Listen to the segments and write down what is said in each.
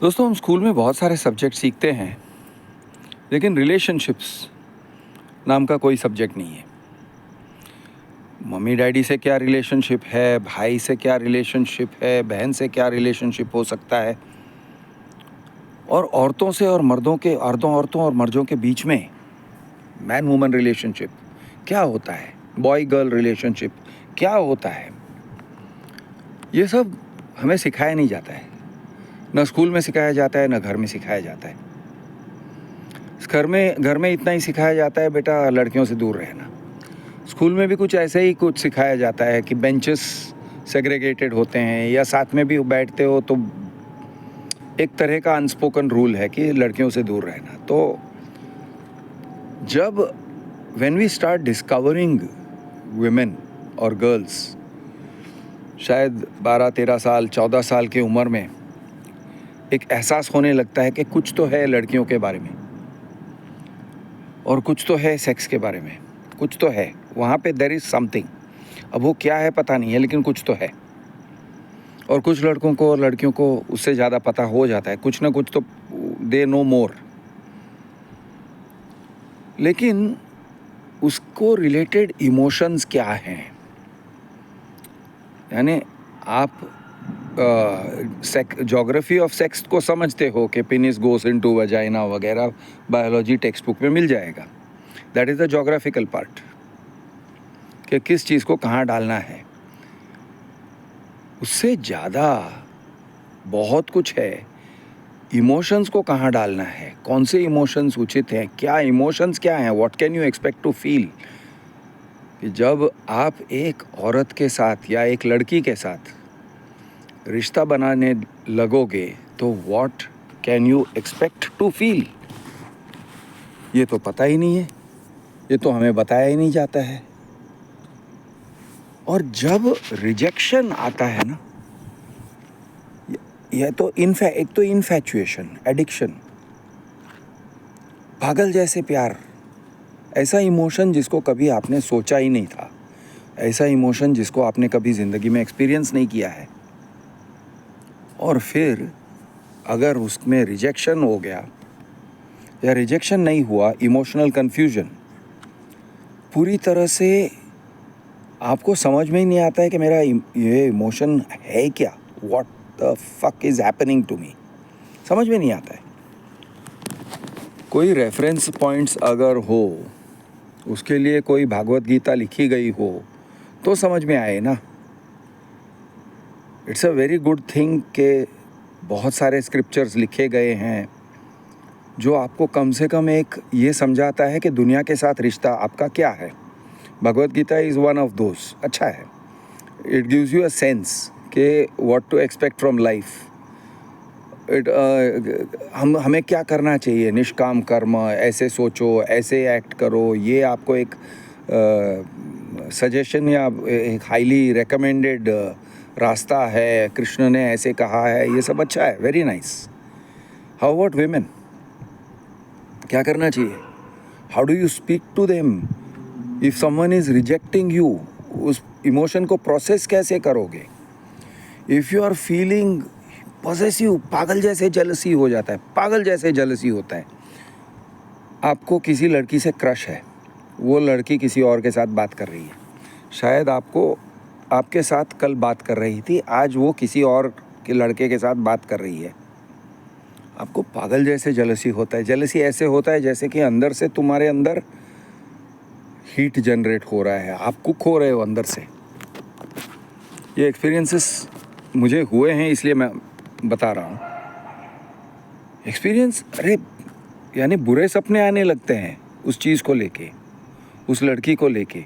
दोस्तों, हम स्कूल में बहुत सारे सब्जेक्ट सीखते हैं, लेकिन रिलेशनशिप्स नाम का कोई सब्जेक्ट नहीं है। मम्मी डैडी से क्या रिलेशनशिप है, भाई से क्या रिलेशनशिप है, बहन से क्या रिलेशनशिप हो सकता है, और औरतों से और मर्दों के औरतों और मर्दों के बीच में मैन वुमन रिलेशनशिप क्या होता है, बॉय गर्ल रिलेशनशिप क्या होता है, ये सब हमें सिखाया नहीं जाता है। न स्कूल में सिखाया जाता है, न घर में सिखाया जाता है। घर में इतना ही सिखाया जाता है, बेटा लड़कियों से दूर रहना। स्कूल में भी कुछ ऐसे ही कुछ सिखाया जाता है कि बेंचेस सेग्रीगेटेड होते हैं, या साथ में भी बैठते हो तो एक तरह का अनस्पोकन रूल है कि लड़कियों से दूर रहना। तो जब when we start discovering women और गर्ल्स, शायद 12-13 साल 14 साल की उम्र में एक एहसास होने लगता है कि कुछ तो है लड़कियों के बारे में, और कुछ तो है सेक्स के बारे में, कुछ तो है वहाँ पे, देयर इज़ समथिंग। अब वो क्या है पता नहीं है, लेकिन कुछ तो है। और कुछ लड़कों को और लड़कियों को उससे ज़्यादा पता हो जाता है, कुछ ना कुछ तो दे नो मोर। लेकिन उसको रिलेटेड इमोशंस क्या हैं, यानी आप ज्योग्राफी ऑफ सेक्स को समझते हो कि पेनिस गोस इनटू वजाइना वगैरह, बायोलॉजी टेक्स्ट बुक में मिल जाएगा। That is the geographical part, कि किस चीज़ को कहाँ डालना है। उससे ज़्यादा बहुत कुछ है, इमोशंस को कहाँ डालना है, कौन से इमोशंस उचित हैं, क्या इमोशंस क्या हैं, what can you expect to feel. कि जब आप एक औरत के साथ या एक लड़की के साथ रिश्ता बनाने लगोगे तो what can you expect to feel, ये तो पता ही नहीं है, ये तो हमें बताया ही नहीं जाता है। और जब रिजेक्शन आता है ना, यह तो एक तो इन्फैचुएशन, एडिक्शन, पागल जैसे प्यार, ऐसा इमोशन जिसको कभी आपने सोचा ही नहीं था, ऐसा इमोशन जिसको आपने कभी ज़िंदगी में एक्सपीरियंस नहीं किया है। और फिर अगर उसमें रिजेक्शन हो गया या रिजेक्शन नहीं हुआ, इमोशनल कन्फ्यूजन, पूरी तरह से आपको समझ में ही नहीं आता है कि मेरा ये इमोशन है क्या, what the fuck is happening to me, समझ में नहीं आता है। कोई रेफरेंस पॉइंट्स अगर हो, उसके लिए कोई भागवत गीता लिखी गई हो तो समझ में आए ना। It's a very good thing कि बहुत सारे स्क्रिप्चर्स लिखे गए हैं जो आपको कम से कम एक ये समझाता है कि दुनिया के साथ रिश्ता आपका क्या है। Bhagavad Gita is one of those, अच्छा है। It gives you a sense कि what to expect from life. हमें क्या करना चाहिए, निष्काम कर्म, ऐसे सोचो, ऐसे एक्ट करो, ये आपको एक सजेशन या एक हाईली रिकमेंडेड रास्ता है, कृष्ण ने ऐसे कहा है, ये सब अच्छा है, very nice. How about women, क्या करना चाहिए, how do you speak to them if someone is rejecting you, उस इमोशन को प्रोसेस कैसे करोगे। If you are feeling possessive, पागल जैसे जेलसी हो जाता है, पागल जैसे जेलसी होता है, आपको किसी लड़की से क्रश है, वो लड़की किसी और के साथ बात कर रही है, शायद आपके साथ कल बात कर रही थी, आज वो किसी और के लड़के के साथ बात कर रही है, आपको पागल जैसे जेलसी होता है। जेलसी ऐसे होता है जैसे कि अंदर से तुम्हारे अंदर हीट जनरेट हो रहा है, आप कुक हो रहे हो अंदर से। ये एक्सपीरियंसेस मुझे हुए हैं, इसलिए मैं बता रहा हूँ। एक्सपीरियंस, अरे यानी बुरे सपने आने लगते हैं उस चीज़ को लेके, उस लड़की को लेके।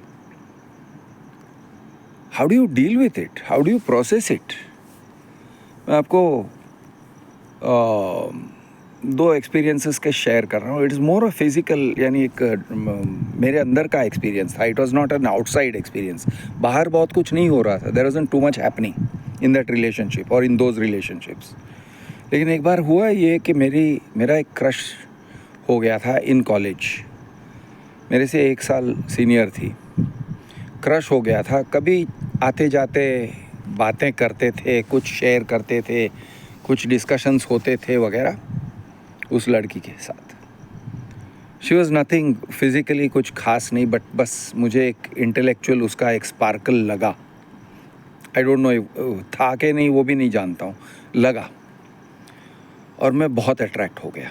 How do you deal with it, how do you process it. मैं आपको दो एक्सपीरियंसेस के शेयर कर रहा हूँ। It is more a physical, यानी एक मेरे अंदर का एक्सपीरियंस था। It was not an outside experience, बाहर बहुत कुछ नहीं हो रहा था, there wasn't too much happening in that relationship और इन दोज रिलेशनशिप्स। लेकिन एक बार हुआ ये कि मेरा एक क्रश हो गया था इन कॉलेज, मेरे से 1 साल सीनियर थी। क्रश हो गया था, कभी आते जाते बातें करते थे, कुछ शेयर करते थे, कुछ डिस्कशंस होते थे वगैरह उस लड़की के साथ। शी वॉज़ नथिंग फिज़िकली, कुछ खास नहीं, बट बस मुझे एक इंटेलेक्चुअल उसका एक स्पार्कल लगा। आई डोंट नो था कि नहीं, वो भी नहीं जानता हूँ, लगा, और मैं बहुत अट्रैक्ट हो गया।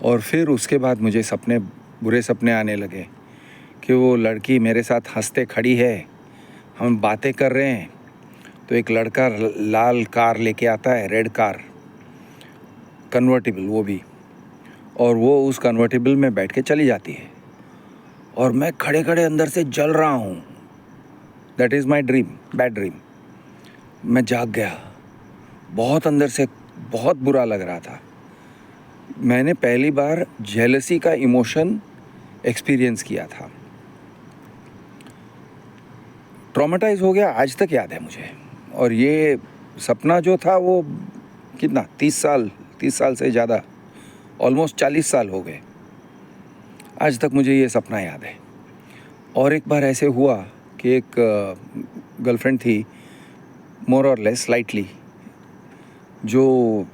और फिर उसके बाद मुझे सपने, बुरे सपने आने लगे कि वो लड़की मेरे साथ हंसते खड़ी है, हम बातें कर रहे हैं, तो एक लड़का लाल कार लेके आता है, रेड कार, कन्वर्टिबल वो भी, और वो उस कन्वर्टिबल में बैठ के चली जाती है, और मैं खड़े खड़े अंदर से जल रहा हूँ। That is my dream, bad dream. मैं जाग गया, बहुत अंदर से बहुत बुरा लग रहा था। मैंने पहली बार जेलसी का इमोशन एक्सपीरियंस किया था। ट्रॉमेटाइज हो गया, आज तक याद है मुझे। और ये सपना जो था वो कितना 30 साल से ज़्यादा, ऑलमोस्ट 40 साल हो गए, आज तक मुझे ये सपना याद है। और एक बार ऐसे हुआ कि एक गर्लफ्रेंड थी, मोर और लेस स्लाइटली, जो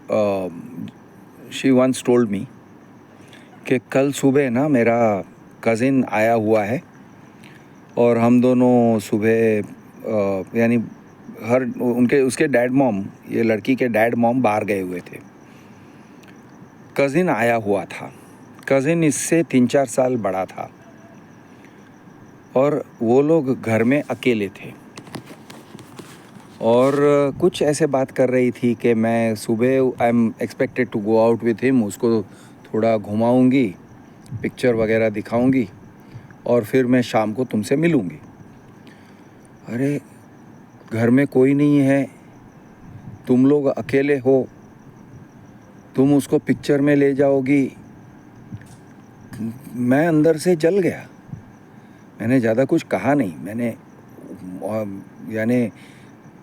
शी वंस टोल्ड मी कि कल सुबह ना मेरा कज़िन आया हुआ है और हम दोनों सुबह यानी उसके डैड मॉम, ये लड़की के डैड मॉम बाहर गए हुए थे, कज़िन आया हुआ था। कज़िन इससे 3-4 साल बड़ा था और वो लोग घर में अकेले थे, और कुछ ऐसे बात कर रही थी कि मैं सुबह I am expected to go out with him, उसको थोड़ा घुमाऊंगी, पिक्चर वगैरह दिखाऊंगी, और फिर मैं शाम को तुमसे मिलूंगी। अरे घर में कोई नहीं है, तुम लोग अकेले हो, तुम उसको पिक्चर में ले जाओगी। मैं अंदर से जल गया। मैंने ज़्यादा कुछ कहा नहीं, मैंने यानी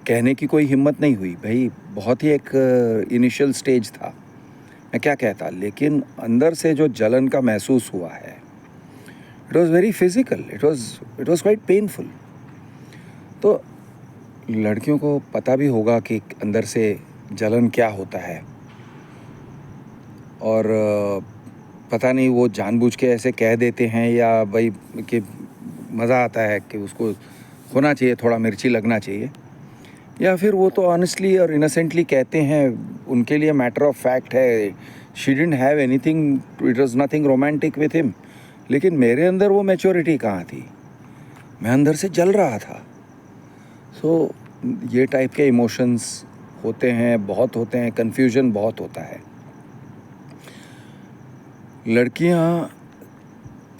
कहने की कोई हिम्मत नहीं हुई भाई, बहुत ही एक इनिशियल स्टेज था, मैं क्या कहता। लेकिन अंदर से जो जलन का महसूस हुआ है, it was very physical, it was quite painful. तो लड़कियों को पता भी होगा कि अंदर से जलन क्या होता है, और पता नहीं वो जानबूझ के ऐसे कह देते हैं या भाई कि मज़ा आता है कि उसको होना चाहिए, थोड़ा मिर्ची लगना चाहिए, या फिर वो तो ऑनेस्टली और इनोसेंटली कहते हैं, उनके लिए मैटर ऑफ फैक्ट है। She didn't have anything, it was nothing romantic with him. लेकिन मेरे अंदर वो मैच्योरिटी कहाँ थी, मैं अंदर से जल रहा था। सो ये टाइप के इमोशंस होते हैं, बहुत होते हैं, कन्फ्यूजन बहुत होता है। लड़कियाँ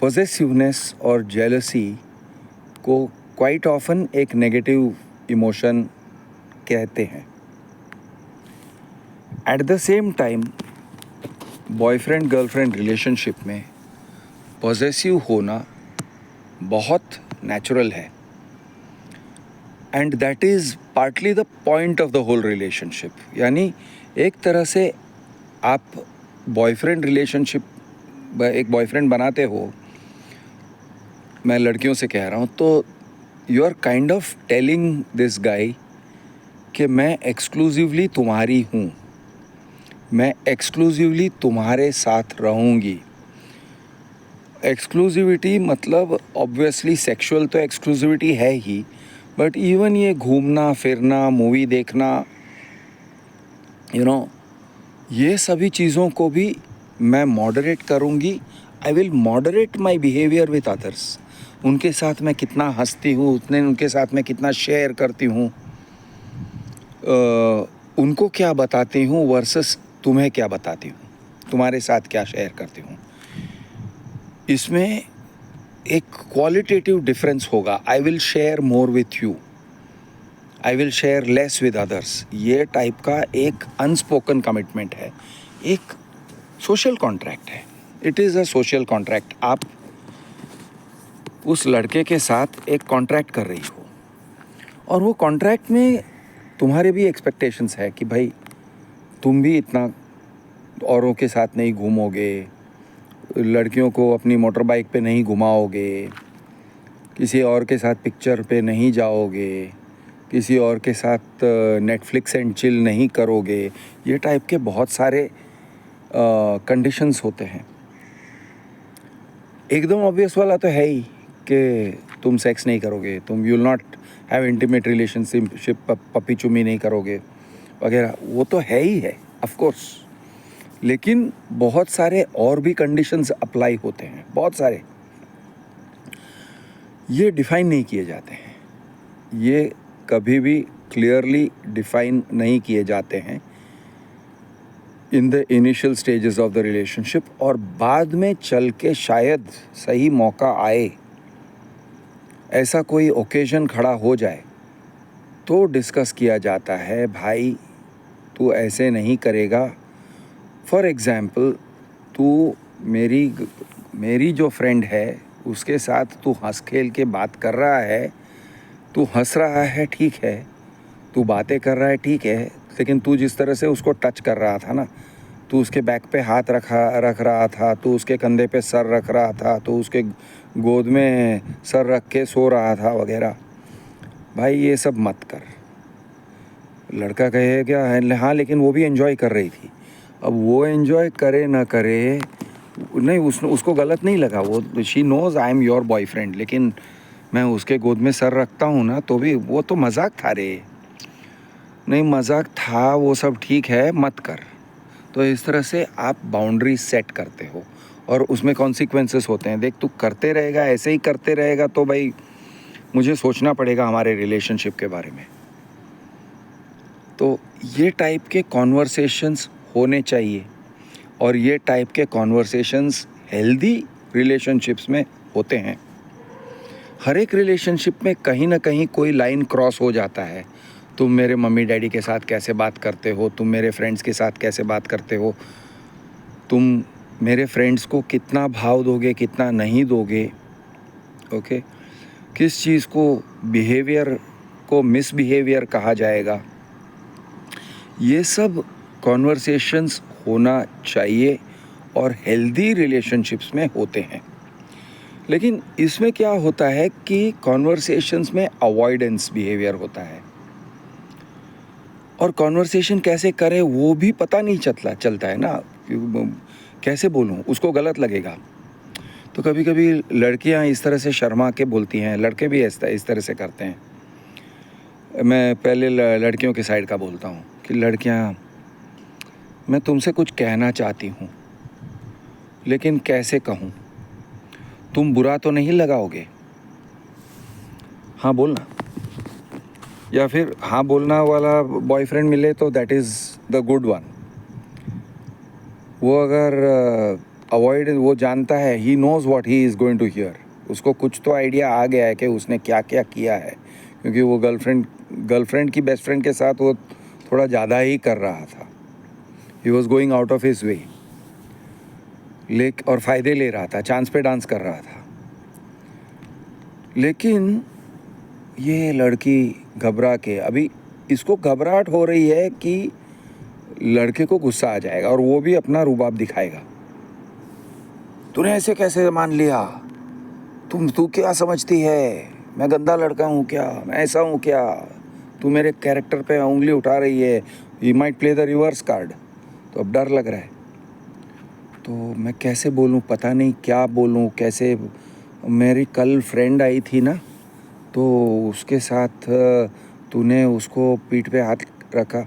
पॉसेसिवनेस और जेलसी को क्वाइट ऑफन एक नेगेटिव इमोशन कहते हैं। At the same time boyfriend girlfriend relationship में पॉसेसिव होना बहुत नेचुरल है, and that is partly the point of the whole relationship. यानी एक तरह से आप बॉयफ्रेंड रिलेशनशिप, एक बॉयफ्रेंड बनाते हो, मैं लड़कियों से कह रहा हूँ, तो you are kind of telling this guy कि मैं एक्सक्लूसिवली तुम्हारी हूँ, मैं एक्सक्लूसिवली तुम्हारे साथ रहूँगी। एक्सक्लूसिविटी मतलब ऑब्वियसली सेक्सुअल तो एक्सक्लूसिविटी है ही, बट इवन ये घूमना फिरना, मूवी देखना, ये सभी चीज़ों को भी मैं मॉडरेट करूँगी। I will moderate my behaviour with others. उनके साथ मैं कितना हंसती हूँ, उतने उनके साथ मैं कितना शेयर करती हूँ, उनको क्या बताती हूँ वर्सेस तुम्हें क्या बताती हूँ, तुम्हारे साथ क्या शेयर करती हूँ, इसमें एक क्वालिटेटिव डिफरेंस होगा। I will share more with you, I will share less with others. ये टाइप का एक अनस्पोकन कमिटमेंट है, एक सोशल कॉन्ट्रैक्ट है। It is a social contract. आप उस लड़के के साथ एक कॉन्ट्रैक्ट कर रही हो, और वो कॉन्ट्रैक्ट में तुम्हारे भी एक्सपेक्टेशंस है कि भाई तुम भी इतना औरों के साथ नहीं घूमोगे, लड़कियों को अपनी मोटर बाइक पे नहीं घुमाओगे, किसी और के साथ पिक्चर पे नहीं जाओगे, किसी और के साथ नेटफ्लिक्स एंड चिल नहीं करोगे, ये टाइप के बहुत सारे कंडीशंस होते हैं। एकदम ऑब्वियस वाला तो है ही कि तुम सेक्स नहीं करोगे, तुम you will not have intimate relationship, पपी चुम्मी नहीं करोगे वगैरह, वो तो है ही है ऑफ कोर्स। लेकिन बहुत सारे और भी कंडीशंस अप्लाई होते हैं, बहुत सारे, ये डिफाइन नहीं किए जाते हैं, ये कभी भी क्लियरली डिफाइन नहीं किए जाते हैं in the initial stages of the relationship. और बाद में चल के शायद सही मौका आए, ऐसा कोई ओकेजन खड़ा हो जाए तो डिस्कस किया जाता है, भाई तू ऐसे नहीं करेगा। फॉर एग्ज़ाम्पल, तू मेरी जो फ्रेंड है उसके साथ तू हंस खेल के बात कर रहा है, तू हंस रहा है ठीक है, तू बातें कर रहा है ठीक है, लेकिन तू जिस तरह से उसको टच कर रहा था ना, तू उसके बैक पे हाथ रख रहा था, तू उसके कंधे पे सर रख रहा था, तू उसके गोद में सर रख के सो रहा था वगैरह, भाई ये सब मत कर। लड़का कहेगा हाँ लेकिन वो भी एंजॉय कर रही थी। अब वो एंजॉय करे ना करे, नहीं उसको गलत नहीं लगा, वो she knows I am your boyfriend, लेकिन मैं उसके गोद में सर रखता हूँ ना तो भी वो तो मजाक था रे, नहीं मजाक था, वो सब ठीक है, मत कर। तो इस तरह से आप बाउंड्री सेट करते हो और उसमें कॉन्सिक्वेंसेस होते हैं। देख तू करते रहेगा, ऐसे ही करते रहेगा तो भाई मुझे सोचना पड़ेगा हमारे रिलेशनशिप के बारे में। तो ये टाइप के कॉन्वर्सेशंस होने चाहिए और ये टाइप के कॉन्वर्सेशंस हेल्दी रिलेशनशिप्स में होते हैं। हर एक रिलेशनशिप में कहीं ना कहीं कोई लाइन क्रॉस हो जाता है। तुम मेरे मम्मी डैडी के साथ कैसे बात करते हो, तुम मेरे फ्रेंड्स के साथ कैसे बात करते हो, तुम मेरे फ्रेंड्स को कितना भाव दोगे कितना नहीं दोगे, ओके, किस चीज़ को बिहेवियर को मिसबिहेवियर कहा जाएगा, ये सब कॉन्वर्सेशंस होना चाहिए और हेल्दी रिलेशनशिप्स में होते हैं। लेकिन इसमें क्या होता है कि कॉन्वर्सेशंस में अवॉइडेंस बिहेवियर होता है और कॉन्वर्सेशन कैसे करें वो भी पता नहीं चलता है ना, कैसे बोलूँ, उसको गलत लगेगा। तो कभी कभी लड़कियां इस तरह से शर्मा के बोलती हैं, लड़के भी इस तरह से करते हैं। मैं पहले लड़कियों के साइड का बोलता हूँ कि लड़कियां, मैं तुमसे कुछ कहना चाहती हूँ लेकिन कैसे कहूँ, तुम बुरा तो नहीं लगाओगे, हाँ बोलना। या फिर हाँ बोलना वाला बॉयफ्रेंड मिले तो that is the good one. वो अगर अवॉइड, वो जानता है, he knows what he is going to hear, उसको कुछ तो आइडिया आ गया है कि उसने क्या क्या किया है, क्योंकि वो गर्लफ्रेंड की बेस्ट फ्रेंड के साथ वो थोड़ा ज़्यादा ही कर रहा था, he was going out of his way, और फ़ायदे ले रहा था, चांस पे डांस कर रहा था। लेकिन ये लड़की घबरा के, अभी इसको घबराहट हो रही है कि लड़के को गुस्सा आ जाएगा और वो भी अपना रुबाब दिखाएगा। तूने ऐसे कैसे मान लिया, तू क्या समझती है, मैं गंदा लड़का हूँ क्या, मैं ऐसा हूँ क्या, तू मेरे कैरेक्टर पे उंगली उठा रही है, he might play the reverse card. तो अब डर लग रहा है, तो मैं कैसे बोलूँ, पता नहीं क्या बोलूँ कैसे। मेरी कल फ्रेंड आई थी ना, तो उसके साथ तूने उसको पीठ पे हाथ रखा,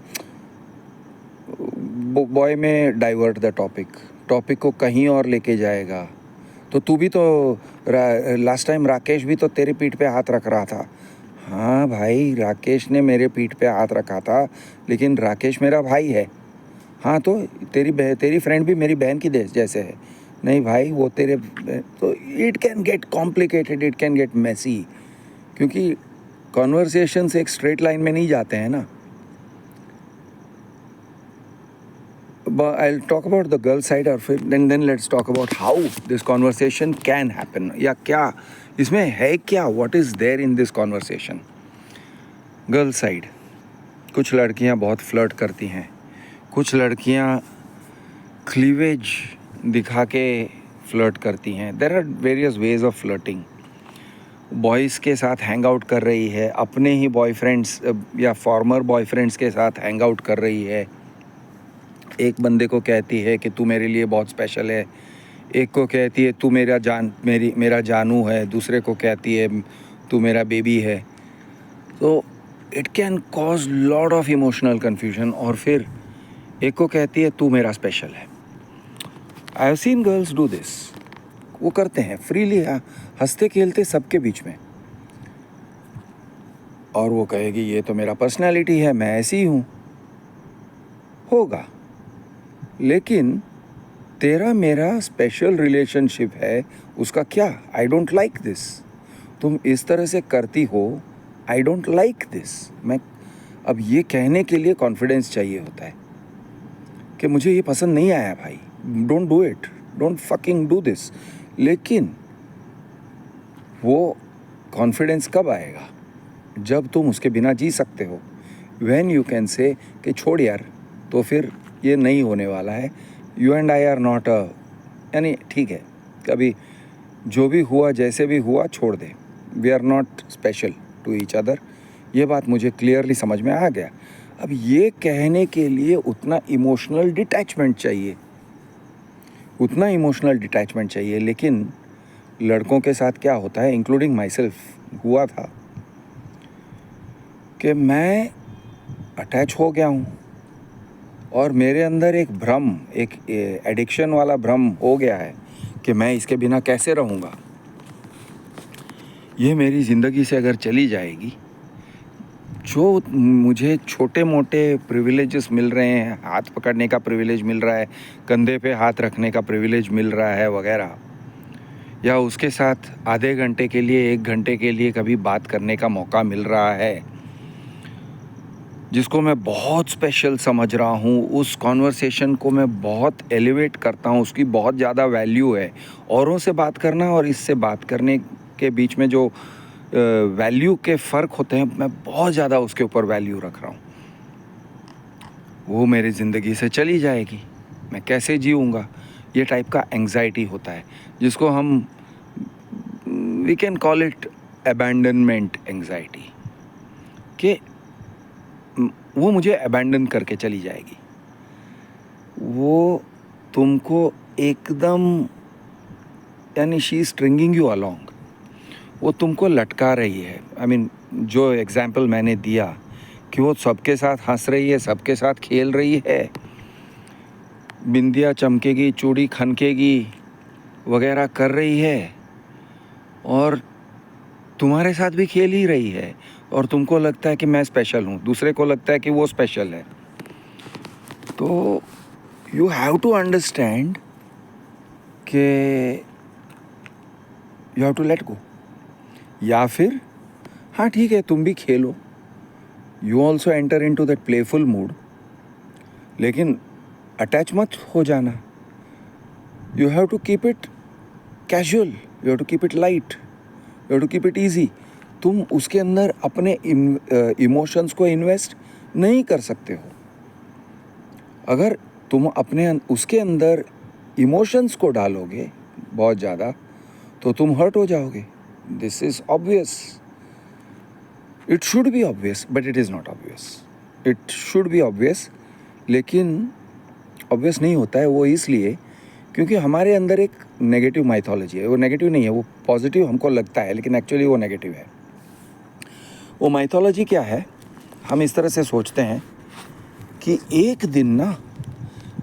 बॉय में डाइवर्ट द टॉपिक को कहीं और लेके जाएगा। तो तू भी तो लास्ट टाइम राकेश भी तो तेरे पीठ पे हाथ रख रहा था। हाँ भाई, राकेश ने मेरे पीठ पे हाथ रखा था, लेकिन राकेश मेरा भाई है। हाँ तो तेरी फ्रेंड भी मेरी बहन की जैसे है। नहीं भाई, वो तेरे, तो it can get complicated, it can get messy, क्योंकि कॉन्वर्सेशंस एक स्ट्रेट लाइन में नहीं जाते हैं ना। I'll talk about the girl side or then let's talk about how this conversation can happen, या क्या इसमें है, क्या what is there in this conversation। Girl side, कुछ लड़कियां बहुत फ्लर्ट करती हैं, कुछ लड़कियां क्लीवेज दिखा के फ्लर्ट करती हैं। There are various ways of flirting. Boys के साथ हैंग आउट कर रही है, अपने ही बॉयफ्रेंड्स या फॉर्मर बॉयफ्रेंड्ड्स के साथ हैंग आउट कर रही है। एक बंदे को कहती है कि तू मेरे लिए बहुत स्पेशल है, एक को कहती है तू मेरा जानू है, दूसरे को कहती है तू मेरा बेबी है। तो it can cause lot of emotional confusion. और फिर एक को कहती है तू मेरा स्पेशल है। I have seen girls do this. वो करते हैं फ्रीली, हंसते खेलते सबके बीच में, और वो कहेगी ये तो मेरा पर्सनैलिटी है, मैं ऐसी हूँ। होगा, लेकिन तेरा मेरा स्पेशल रिलेशनशिप है, उसका क्या? I don't like this. तुम इस तरह से करती हो, आई डोंट लाइक दिस। मैं अब ये कहने के लिए कॉन्फिडेंस चाहिए होता है कि मुझे ये पसंद नहीं आया भाई, don't do it, don't fucking do this. लेकिन वो कॉन्फिडेंस कब आएगा? जब तुम उसके बिना जी सकते हो। व्हेन यू कैन से कि छोड़ यार, तो फिर ये नहीं होने वाला है, you and I R not यानी ठीक है, कभी जो भी हुआ जैसे भी हुआ छोड़ दे, we are not special to each other. ये बात मुझे क्लियरली समझ में आ गया। अब ये कहने के लिए उतना इमोशनल डिटैचमेंट चाहिए, उतना इमोशनल डिटैचमेंट चाहिए। लेकिन लड़कों के साथ क्या होता है, इंक्लूडिंग माई सेल्फ हुआ था, कि मैं अटैच हो गया हूँ और मेरे अंदर एक भ्रम, एक एडिक्शन वाला भ्रम हो गया है कि मैं इसके बिना कैसे रहूँगा। ये मेरी ज़िंदगी से अगर चली जाएगी, जो मुझे छोटे मोटे प्रिविलेजेस मिल रहे हैं, हाथ पकड़ने का प्रिविलेज मिल रहा है, कंधे पे हाथ रखने का प्रिविलेज मिल रहा है वगैरह, या उसके साथ आधे घंटे के लिए, 1 घंटे के लिए कभी बात करने का मौका मिल रहा है, जिसको मैं बहुत स्पेशल समझ रहा हूँ, उस कॉन्वर्सेशन को मैं बहुत एलिवेट करता हूँ, उसकी बहुत ज़्यादा वैल्यू है। औरों से बात करना और इससे बात करने के बीच में जो वैल्यू के फ़र्क होते हैं, मैं बहुत ज़्यादा उसके ऊपर वैल्यू रख रहा हूँ। वो मेरी ज़िंदगी से चली जाएगी, मैं कैसे जीऊँगा? ये टाइप का एंग्जाइटी होता है, जिसको हम we can call it abandonment anxiety, कि वो मुझे अबैंडन करके चली जाएगी। वो तुमको एकदम, यानी she is stringing you along, वो तुमको लटका रही है। आई मीन, जो एग्जाम्पल मैंने दिया कि वो सबके साथ हंस रही है, सबके साथ खेल रही है, बिंदिया चमकेगी, चूड़ी खनकेगी वगैरह कर रही है, और तुम्हारे साथ भी खेल ही रही है, और तुमको लगता है कि मैं स्पेशल हूँ, दूसरे को लगता है कि वो स्पेशल है। तो यू हैव टू अंडरस्टैंड कि you have to let go. या फिर हाँ ठीक है, तुम भी खेलो, you also enter in to that playful mood, लेकिन अटैच मत हो जाना। You have to keep it casual, you have to keep it light, you have to keep it easy. तुम उसके अंदर अपने इमोशंस को इन्वेस्ट नहीं कर सकते हो। अगर तुम अपने उसके अंदर इमोशंस को डालोगे बहुत ज़्यादा, तो तुम हर्ट हो जाओगे। This is obvious, it should be obvious, but it is not obvious. It should be obvious, लेकिन ऑब्वियस नहीं होता है। वो इसलिए क्योंकि हमारे अंदर एक नेगेटिव माइथोलॉजी है। वो नेगेटिव नहीं है, वो पॉजिटिव हमको लगता है, लेकिन एक्चुअली वो नेगेटिव है। वो माइथोलॉजी क्या है? हम इस तरह से सोचते हैं कि एक दिन ना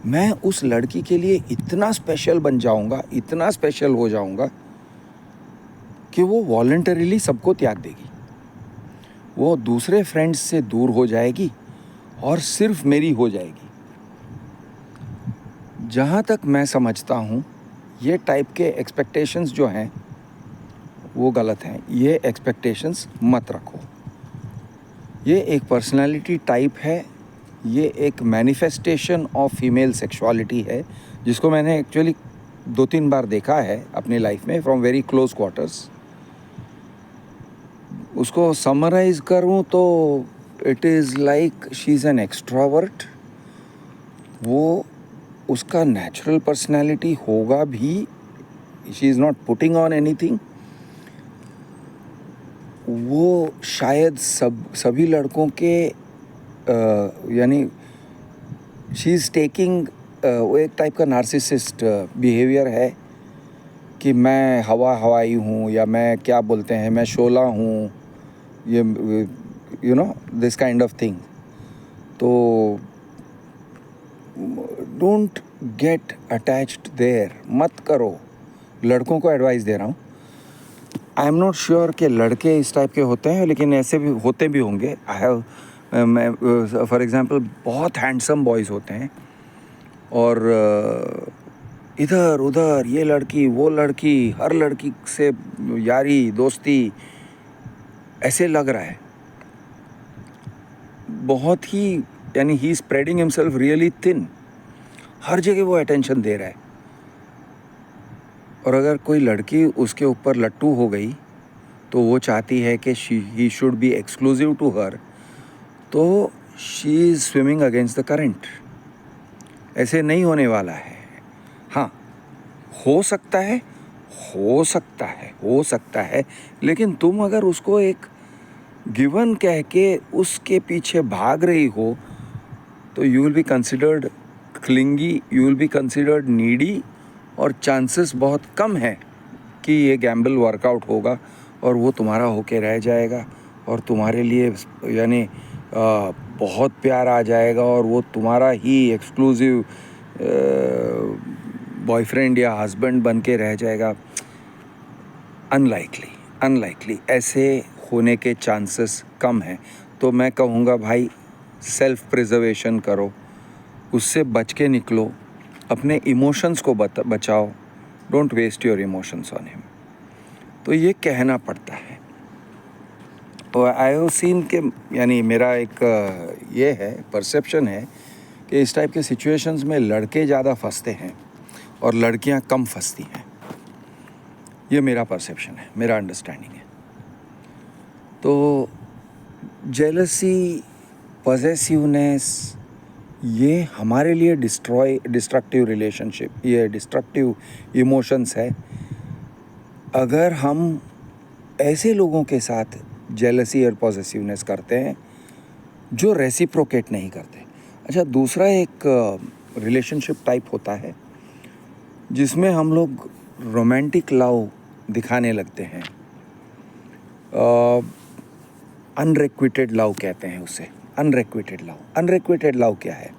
मैं उस लड़की के लिए इतना स्पेशल बन जाऊंगा, इतना स्पेशल हो जाऊंगा कि वो वॉलंटरीली सबको त्याग देगी, वो दूसरे फ्रेंड्स से दूर हो जाएगी और सिर्फ मेरी हो जाएगी। जहाँ तक मैं समझता हूँ, ये टाइप के एक्सपेक्टेशंस जो हैं वो गलत हैं। ये एक्सपेक्टेशंस मत रखो। ये एक पर्सनालिटी टाइप है, ये एक मैनिफेस्टेशन ऑफ फीमेल सेक्सुअलिटी है, जिसको मैंने एक्चुअली 2-3 बार देखा है अपनी लाइफ में, फ्रॉम वेरी क्लोज क्वार्टर्स। उसको समराइज़ करूँ तो it is like she is an extrovert. वो उसका नेचुरल पर्सनालिटी होगा भी, she is not putting on anything, वो शायद सभी लड़कों के यानी शी इज़ टेकिंग वो एक टाइप का नार्सिसिस्ट बिहेवियर है कि मैं हवाई हूँ, या मैं क्या बोलते हैं, मैं शोला हूँ, ये you know this kind of thing. तो डोंट गेट अटैच्ड देयर, मत करो। लड़कों को एडवाइस दे रहा हूँ। आई एम नॉट श्योर कि लड़के इस टाइप के होते हैं, लेकिन ऐसे भी होते भी होंगे। आई हैव मैं फॉर एग्ज़ाम्पल बहुत हैंडसम बॉयज़ होते हैं, और इधर उधर ये लड़की वो लड़की, हर लड़की से यारी दोस्ती, ऐसे लग रहा है बहुत ही, यानी ही स्प्रेडिंग हिमसेल्फ रियली थिन। हर जगह वो अटेंशन दे रहा है, और अगर कोई लड़की उसके ऊपर लट्टू हो गई तो वो चाहती है कि he should be exclusive to her, तो she is swimming against the current. ऐसे नहीं होने वाला है। हाँ, हो सकता है, हो सकता है, लेकिन तुम अगर उसको एक गिवन कह के उसके पीछे भाग रही हो तो you will be considered clingy, you will be considered needy, और चांसेस बहुत कम है कि ये गैम्बल वर्कआउट होगा और वो तुम्हारा होके रह जाएगा, और तुम्हारे लिए यानी बहुत प्यार आ जाएगा, और वो तुम्हारा ही एक्सक्लूसिव बॉयफ्रेंड या हस्बैंड बन के रह जाएगा। अनलाइकली ऐसे होने के चांसेस कम हैं। तो मैं कहूँगा भाई, सेल्फ प्रिजर्वेशन करो, उससे बच के निकलो, अपने इमोशंस को बचाओ। Don't waste your emotions on him. तो ये कहना पड़ता है। और आई हैव सीन के, यानी मेरा एक ये है परसेप्शन है कि इस टाइप के सिचुएशंस में लड़के ज़्यादा फंसते हैं और लड़कियां कम फंसती हैं। ये मेरा परसेप्शन है, मेरा अंडरस्टैंडिंग है। तो जेलसी, पॉसेसिवनेस, ये हमारे लिए डिस्ट्रक्टिव रिलेशनशिप, ये डिस्ट्रक्टिव इमोशंस है। अगर हम ऐसे लोगों के साथ जेलसी और पॉसेसिवनेस करते हैं जो रेसिप्रोकेट नहीं करते। अच्छा, दूसरा एक रिलेशनशिप टाइप होता है जिसमें हम लोग रोमांटिक लव दिखाने लगते हैं। अनरिक्विटेड लव कहते हैं उसे, अनरिक्विटेड लव क्या है?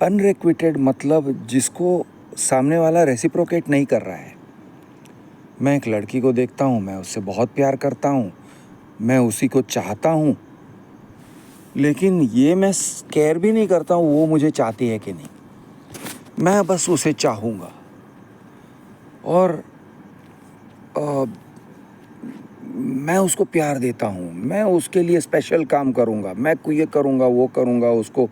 अनरिक्विटेड मतलब जिसको सामने वाला रेसिप्रोकेट नहीं कर रहा है। मैं एक लड़की को देखता हूँ, मैं उससे बहुत प्यार करता हूँ, मैं उसी को चाहता हूँ, लेकिन ये मैं केयर भी नहीं करता हूँ वो मुझे चाहती है कि नहीं। मैं बस उसे चाहूँगा, और मैं उसको प्यार देता हूँ, मैं उसके लिए स्पेशल काम करूँगा, मैं ये करूँगा वो करूँगा, उसको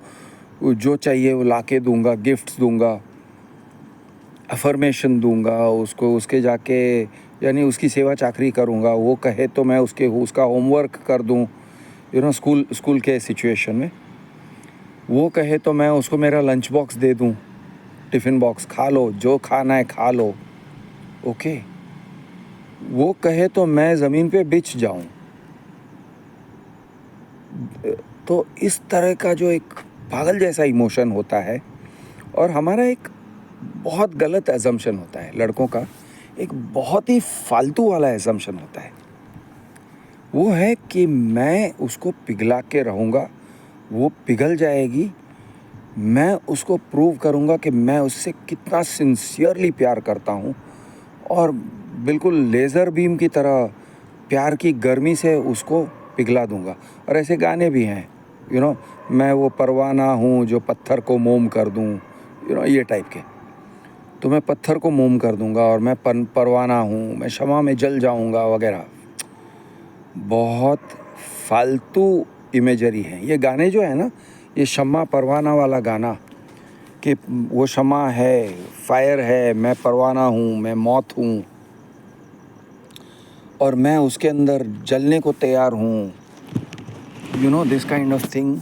जो चाहिए वो लाके दूँगा, गिफ्ट्स दूँगा, अफर्मेशन दूँगा उसको, उसके जाके यानी उसकी सेवा चाकरी करूँगा। वो कहे तो मैं उसका होमवर्क कर दूँ, स्कूल के सिचुएशन में। वो कहे तो मैं उसको मेरा लंच बॉक्स दे दूँ, टिफ़िन बॉक्स, खा लो जो खाना है खा लो, ओके। वो कहे तो मैं ज़मीन पे बिछ जाऊँ। तो इस तरह का जो एक पागल जैसा इमोशन होता है, और हमारा एक बहुत गलत एजम्पशन होता है लड़कों का, एक बहुत ही फालतू वाला एजम्पशन होता है। वो है कि मैं उसको पिघला के रहूँगा, वो पिघल जाएगी, मैं उसको प्रूव करूँगा कि मैं उससे कितना सिंसियरली प्यार करता हूँ, और बिल्कुल लेज़र बीम की तरह प्यार की गर्मी से उसको पिघला दूँगा। और ऐसे गाने भी हैं, मैं वो परवाना हूँ जो पत्थर को मोम कर दूँ, ये टाइप के। तो मैं पत्थर को मोम कर दूँगा, और मैं परवाना हूँ, मैं शमा में जल जाऊँगा वगैरह। बहुत फालतू इमेजरी है ये गाने जो है ना, ये शम्मा परवाना वाला गाना, कि वो शम्मा है, फायर है, मैं परवाना हूँ, मैं मौत हूँ, और मैं उसके अंदर जलने को तैयार हूँ, दिस काइंड ऑफ थिंग।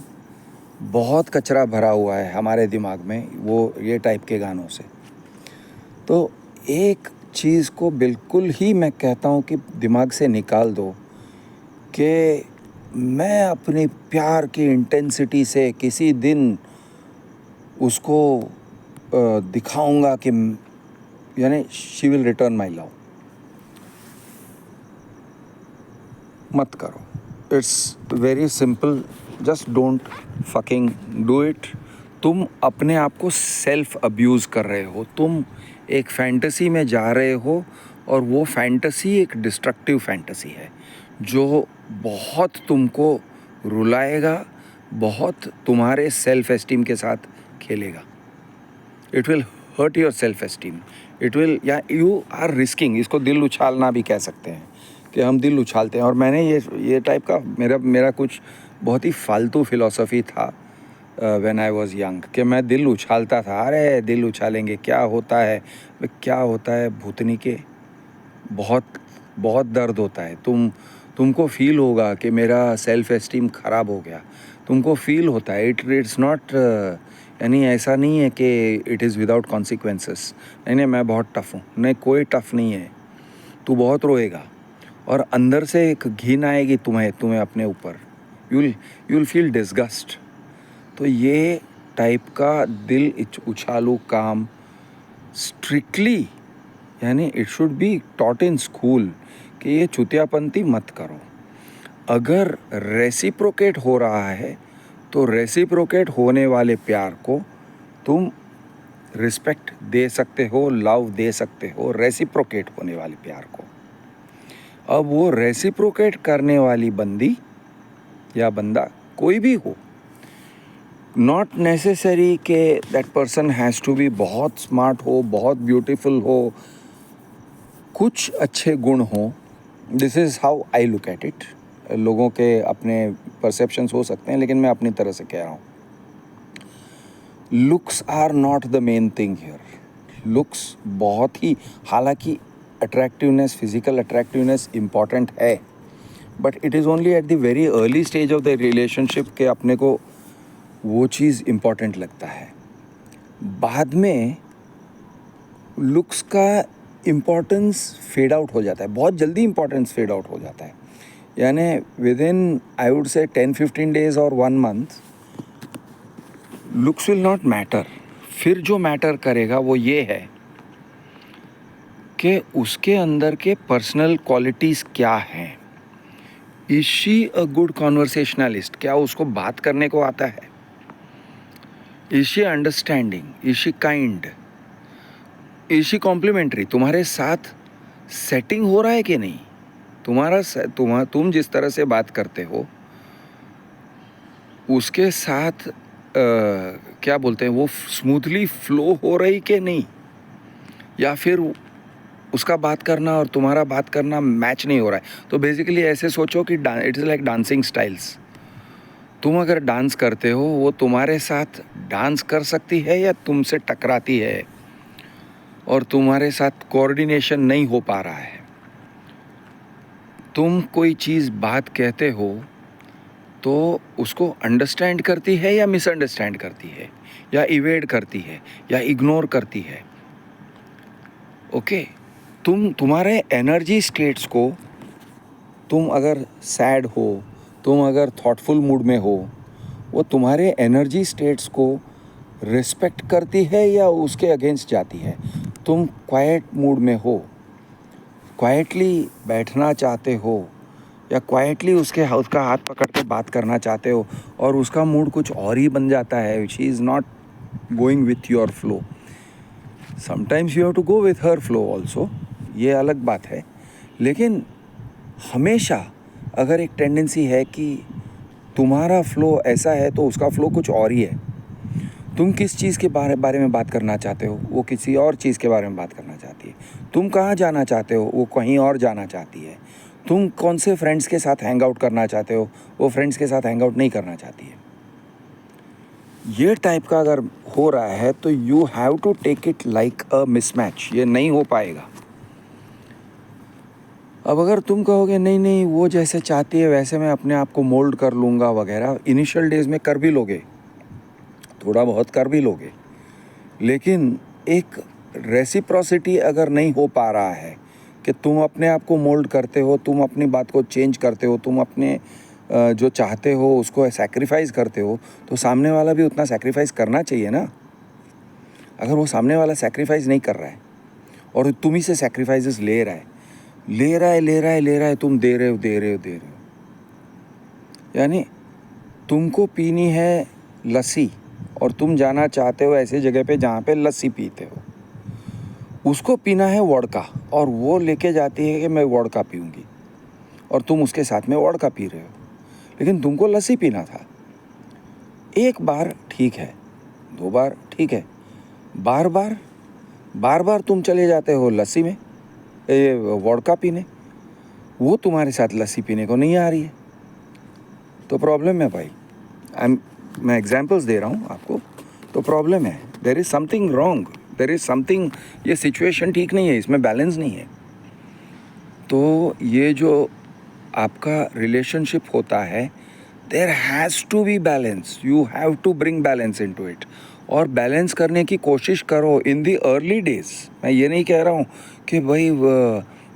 बहुत कचरा भरा हुआ है हमारे दिमाग में वो ये टाइप के गानों से। तो एक चीज़ को बिल्कुल ही मैं कहता हूँ कि दिमाग से निकाल दो, कि मैं अपने प्यार की इंटेंसिटी से किसी दिन उसको दिखाऊंगा कि यानी she will return my love. मत करो। It's very simple, just don't fucking do it. तुम अपने आप को सेल्फ अब्यूज़ कर रहे हो, तुम एक फैंटेसी में जा रहे हो और वो फैंटेसी एक डिस्ट्रक्टिव फैंटेसी है जो बहुत तुमको रुलाएगा, बहुत तुम्हारे सेल्फ एस्टीम के साथ खेलेगा। It will hurt your self esteem, it will, या यू आर रिस्किंग, इसको दिल उछालना भी कह सकते हैं कि हम दिल उछालते हैं। और मैंने ये टाइप का मेरा कुछ बहुत ही फालतू फिलॉसफी था व्हेन आई वाज यंग, कि मैं दिल उछालता था। अरे दिल उछालेंगे, क्या होता है, क्या होता है भूतनी के, बहुत बहुत दर्द होता है। तुमको फील होगा कि मेरा सेल्फ एस्टीम ख़राब हो गया, तुमको फील होता है। इट्स नॉट, यानी ऐसा नहीं है कि इट इज़ विदाउट कॉन्सिक्वेंसेस। नहीं, मैं बहुत टफ़ हूँ, नहीं कोई टफ़ नहीं है। तू बहुत रोएगा और अंदर से एक घिन आएगी तुम्हें अपने ऊपर, यू विल फील डिस्गस्ट। तो ये टाइप का दिल उछालू काम स्ट्रिक्टली, यानी it should be taught in school कि ये चुतियापंती मत करो। अगर रेसिप्रोकेट हो रहा है तो रेसिप्रोकेट होने वाले प्यार को तुम रिस्पेक्ट दे सकते हो, लव दे सकते हो, रेसिप्रोकेट होने वाले प्यार को। अब वो रेसिप्रोकेट करने वाली बंदी या बंदा कोई भी हो, नॉट नेसेसरी कि that person has to be बहुत स्मार्ट हो, बहुत ब्यूटीफुल हो, कुछ अच्छे गुण हो। This is how I look at it. लोगों के अपने परसेप्शंस हो सकते हैं, लेकिन मैं अपनी तरह से कह रहा हूँ। Looks are not the main thing here. Looks बहुत ही, हालांकि अट्रैक्टिवनेस, फिजिकल अट्रैक्टिवनेस इम्पॉर्टेंट है, but it is only at the very early stage of the relationship के अपने को वो चीज़ इम्पॉर्टेंट लगता है। बाद में लुक्स का इम्पॉर्टेंस फेड आउट हो जाता है, बहुत जल्दी इम्पॉर्टेंस फेड आउट हो जाता है। यानी with in I would say 10-15 days और 1 month looks will not matter. फिर जो मैटर करेगा वो ये है कि उसके अंदर के पर्सनल क्वालिटीज़ क्या हैं। Is she a good conversationalist, क्या उसको बात करने को आता है? Is she understanding, is she kind, is she complimentary, तुम्हारे साथ सेटिंग हो रहा है कि नहीं? तुम जिस तरह से बात करते हो उसके साथ क्या बोलते हैं वो स्मूथली फ्लो हो रही कि नहीं, या फिर उसका बात करना और तुम्हारा बात करना मैच नहीं हो रहा है। तो बेसिकली ऐसे सोचो कि it is like dancing styles. तुम अगर डांस करते हो, वो तुम्हारे साथ डांस कर सकती है या तुमसे टकराती है और तुम्हारे साथ कोऑर्डिनेशन नहीं हो पा रहा है। तुम कोई चीज़ बात कहते हो तो उसको अंडरस्टैंड करती है या मिसअंडरस्टैंड करती है, या इवेड करती है, या इग्नोर करती है। ओके, तुम्हारे एनर्जी स्टेट्स को, तुम अगर सैड हो, तुम अगर थॉटफुल मूड में हो, वो तुम्हारे एनर्जी स्टेट्स को रिस्पेक्ट करती है या उसके अगेंस्ट जाती है? तुम क्वाइट मूड में हो, क्वाइटली बैठना चाहते हो, या क्वाइटली उसका हाथ पकड़ के बात करना चाहते हो और उसका मूड कुछ और ही बन जाता है, she is not going with your flow. Sometimes you have to go with her flow also, ये अलग बात है। लेकिन हमेशा अगर एक टेंडेंसी है कि तुम्हारा फ्लो ऐसा है तो उसका फ्लो कुछ और ही है, तुम किस चीज़ के बारे में बात करना चाहते हो, वो किसी और चीज़ के बारे में बात करना चाहती है। तुम कहाँ जाना चाहते हो, वो कहीं और जाना चाहती है। तुम कौन से फ्रेंड्स के साथ हैंग आउट करना चाहते हो, वो फ्रेंड्स के साथ हैंग आउट नहीं करना चाहती है। ये टाइप का अगर हो रहा है तो you have to take it like a mismatch, ये नहीं हो पाएगा। अब अगर तुम कहोगे नहीं वो जैसे चाहती है वैसे मैं अपने आप को मोल्ड कर लूँगा वगैरह, इनिशियल डेज में कर भी लोगे, थोड़ा बहुत कर भी लोगे, लेकिन एक रेसिप्रोसिटी अगर नहीं हो पा रहा है कि तुम अपने आप को मोल्ड करते हो, तुम अपनी बात को चेंज करते हो, तुम अपने जो चाहते हो उसको सैक्रिफाइस करते हो, तो सामने वाला भी उतना सैक्रिफाइस करना चाहिए ना। अगर वो सामने वाला सैक्रिफाइस नहीं कर रहा है और तुम ही से सैक्रिफाइसेस ले रहा है, तुम दे रहे हो, यानी तुमको पीनी है लस्सी और तुम जाना चाहते हो ऐसे जगह पे जहाँ पे लस्सी पीते हो, उसको पीना है वोडका और वो लेके जाती है कि मैं वोडका पीऊँगी और तुम उसके साथ में वोडका पी रहे हो, लेकिन तुमको लस्सी पीना था। एक बार ठीक है, 2 बार ठीक है, बार बार तुम चले जाते हो लस्सी में वोडका पीने, वो तुम्हारे साथ लस्सी पीने को नहीं आ रही है, तो प्रॉब्लम है भाई। मैं एग्जांपल्स दे रहा हूँ आपको, तो प्रॉब्लम है, there is something wrong, there is something, ये सिचुएशन ठीक नहीं है, इसमें बैलेंस नहीं है। तो ये जो आपका रिलेशनशिप होता है, there has to be balance, you have to bring balance into it, और बैलेंस करने की कोशिश करो इन दी अर्ली डेज। मैं ये नहीं कह रहा हूँ कि भाई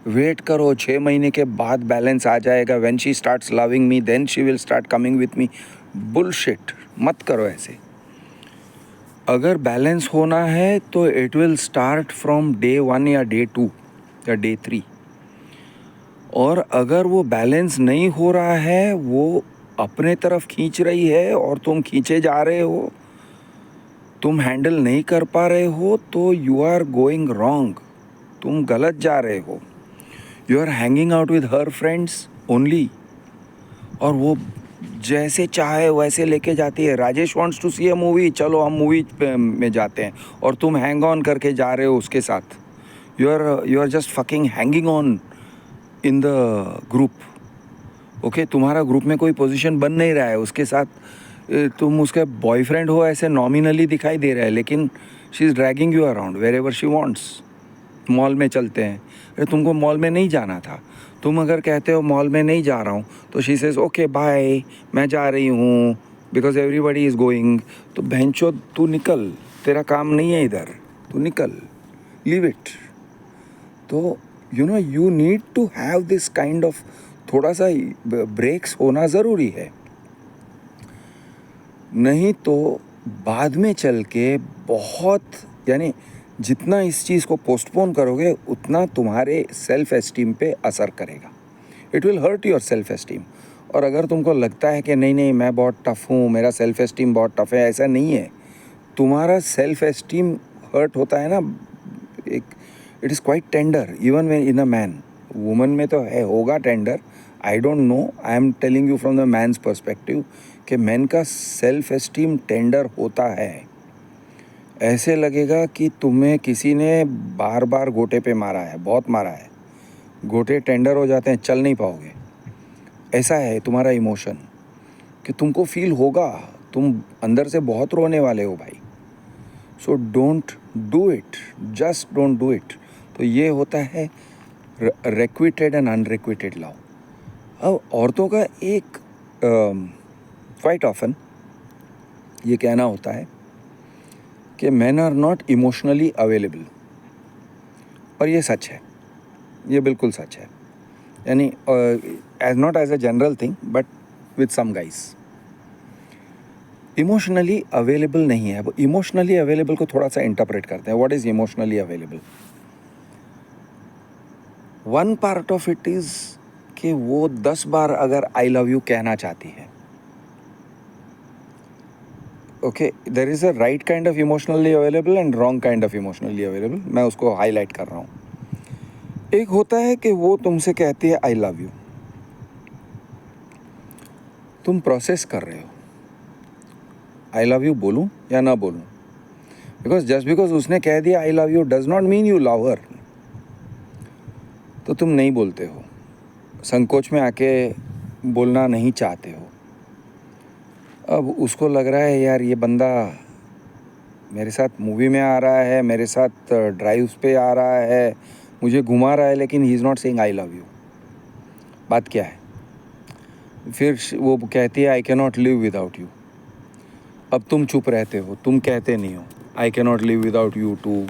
वेट करो 6 महीने के बाद बैलेंस आ जाएगा, when she starts loving me then she will start coming with me, bullshit, मत करो ऐसे। अगर बैलेंस होना है तो it will start from day 1 या डे 2 या डे 3, और अगर वो बैलेंस नहीं हो रहा है, वो अपने तरफ खींच रही है और तुम खींचे जा रहे हो, तुम हैंडल नहीं कर पा रहे हो, तो यू आर गोइंग रॉन्ग, तुम गलत जा रहे हो। You are hanging out with her friends only, और वो जैसे चाहे वैसे लेके जाती है। Rajesh wants to see a movie, चलो हम मूवी में जाते हैं, और तुम हैंग ऑन करके जा रहे हो उसके साथ। You are just fucking hanging on in the group, okay. तुम्हारा ग्रुप में कोई पोजीशन बन नहीं रहा है उसके साथ, तुम उसके बॉयफ्रेंड हो ऐसे नॉमिनली दिखाई दे रहा है, लेकिन she is dragging you around wherever she wants. Mall में चलते हैं, अरे तुमको मॉल में नहीं जाना था, तुम अगर कहते हो मॉल में नहीं जा रहा हूँ, तो शी सेज ओके बाय, मैं जा रही हूँ बिकॉज एवरीबडी इज़ गोइंग, तो भैंचो तू निकल, तेरा काम नहीं है इधर, तू निकल, लीव इट। तो you need to have this kind of, थोड़ा सा ब्रेक्स होना ज़रूरी है, नहीं तो बाद में चल के बहुत, यानी जितना इस चीज़ को पोस्टपोन करोगे उतना तुम्हारे सेल्फ एस्टीम पे असर करेगा, it will hurt your self esteem. और अगर तुमको लगता है कि नहीं मैं बहुत टफ़ हूँ, मेरा सेल्फ एस्टीम बहुत टफ़ है, ऐसा नहीं है। तुम्हारा सेल्फ एस्टीम हर्ट होता है ना, एक it is quite tender even when in a man, woman में तो है होगा tender, I don't know, I am telling you from the man's perspective कि मैन का सेल्फ एस्टीम टेंडर होता है। ऐसे लगेगा कि तुम्हें किसी ने बार बार गोटे पे मारा है, बहुत मारा है, गोटे टेंडर हो जाते हैं, चल नहीं पाओगे। ऐसा है तुम्हारा इमोशन कि तुमको फील होगा, तुम अंदर से बहुत रोने वाले हो भाई। So don't do it, just don't do it. तो ये होता है रिक्विटेड एंड अनरिक्विटेड लव। अब औरतों का एक क्वाइट ऑफन ये कहना होता है कि man are not emotionally available, और ये सच है, ये बिल्कुल सच है, यानी as not as a general thing but with some guys emotionally available नहीं है। अब इमोशनली अवेलेबल को थोड़ा सा इंटरप्रेट करते हैं, what is emotionally available. One part of it is कि वो 10 बार अगर आई लव यू कहना चाहती है, okay, there is a right kind of emotionally available and wrong kind of emotionally available, मैं उसको हाईलाइट कर रहा हूँ। एक होता है कि वो तुमसे कहती है आई लव यू, तुम प्रोसेस कर रहे हो आई लव यू बोलूँ या ना बोलूँ, बिकॉज जस्ट बिकॉज उसने कह दिया आई love you does not mean you love हर, तो तुम नहीं बोलते हो, संकोच में आके बोलना नहीं चाहते हो। अब उसको लग रहा है यार ये बंदा मेरे साथ मूवी में आ रहा है, मेरे साथ ड्राइव्स पे आ रहा है, मुझे घुमा रहा है, लेकिन he is not saying I love you. बात क्या है? फिर वो कहती है I can not live without you. अब तुम चुप रहते हो, तुम कहते नहीं हो I can not live without you too,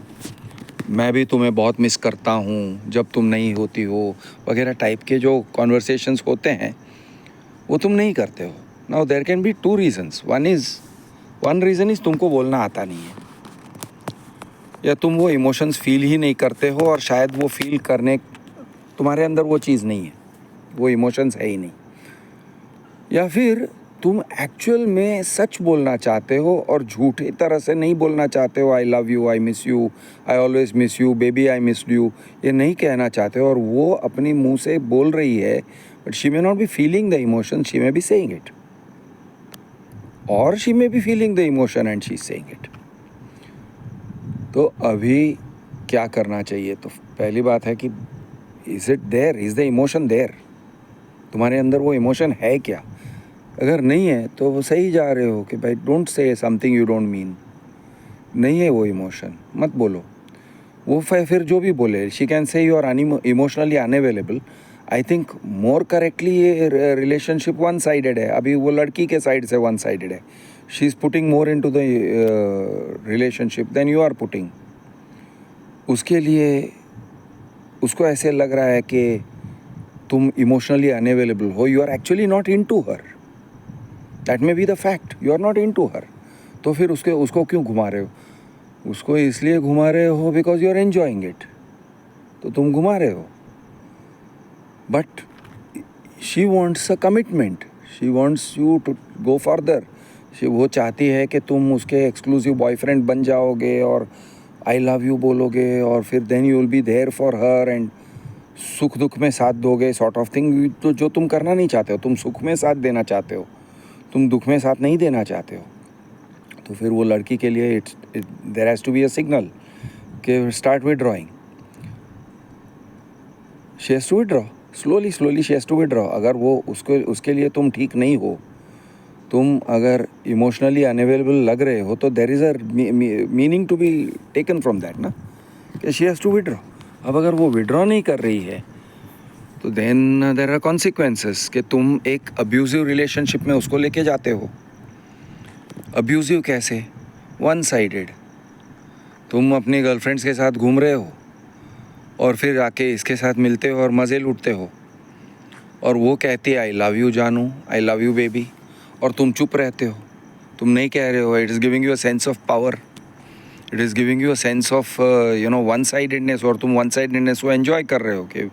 मैं भी तुम्हें बहुत मिस करता हूँ जब तुम नहीं होती हो वगैरह टाइप के जो कॉन्वर्सेशंस होते हैं वो तुम नहीं करते हो. Now there can be two reasons. One reason is तुमको बोलना आता नहीं है, या तुम वो इमोशंस फील ही नहीं करते हो, और शायद वो फील करने तुम्हारे अंदर वो चीज़ नहीं है, वो इमोशंस है ही नहीं. या फिर तुम एक्चुअल में सच बोलना चाहते हो और झूठे तरह से नहीं बोलना चाहते हो. आई love you, I miss you, I always miss you, baby I miss you, ये नहीं कहना चाहते हो, और वो अपनी मुंह से बोल रही है, but she may not be feeling the emotion, she may be saying it, और she may be feeling the emotion and she is saying it. तो अभी क्या करना चाहिए? तो पहली बात है कि is it there, is the emotion there? तुम्हारे अंदर वो इमोशन है क्या? अगर नहीं है तो वो सही जा रहे हो कि भाई don't say something you don't mean. नहीं है वो इमोशन, मत बोलो. वो फिर जो भी बोले, she can say you are emotionally unavailable. I think more correctly ये रिलेशनशिप वन साइडेड है. अभी वो लड़की के साइड से वन साइडेड है. She is putting more into the relationship than you are putting. उसके लिए उसको ऐसे लग रहा है कि तुम इमोशनली अनअवेलेबल हो. You are actually not into her. That may be the fact, you are not into her. तो फिर उसको क्यों घुमा रहे हो? उसको इसलिए घुमा रहे हो because you are enjoying it, तो तुम घुमा रहे हो. But she wants a commitment, she wants you to go further. वो चाहती है कि तुम उसके एक्सक्लूसिव बॉयफ्रेंड बन जाओगे और आई लव यू बोलोगे, और फिर then you will be there for her and सुख दुख में साथ दोगे, सॉर्ट ऑफ थिंग. तो जो तुम करना नहीं चाहते हो, तुम सुख में साथ देना चाहते हो, तुम दुख में साथ नहीं देना चाहते हो. तो फिर वो लड़की के लिए there has to be a signal कि start withdrawing. She has to withdraw slowly she has to withdraw. अगर वो उसके लिए तुम ठीक नहीं हो, तुम अगर इमोशनली अनअवेलेबल लग रहे हो, तो there is a meaning to be taken from that ना, कि शी हैज़ टू विड्रॉ. अब अगर वो विड्रॉ नहीं कर रही है तो देन देयर आर कॉन्सिक्वेंसेस कि तुम एक अब्यूजिव रिलेशनशिप में उसको लेके जाते हो. अब्यूजिव कैसे? One sided. तुम अपनी गर्लफ्रेंड्स के साथ घूम रहे हो और फिर आके इसके साथ मिलते हो और मज़े लूटते हो, और वो कहती है आई लव यू जानू, आई लव यू बेबी, और तुम चुप रहते हो, तुम नहीं कह रहे हो. It is giving you a sense of power, it is giving you a sense of one sidedness, और तुम वन साइडेडनेस को एंजॉय कर रहे हो कि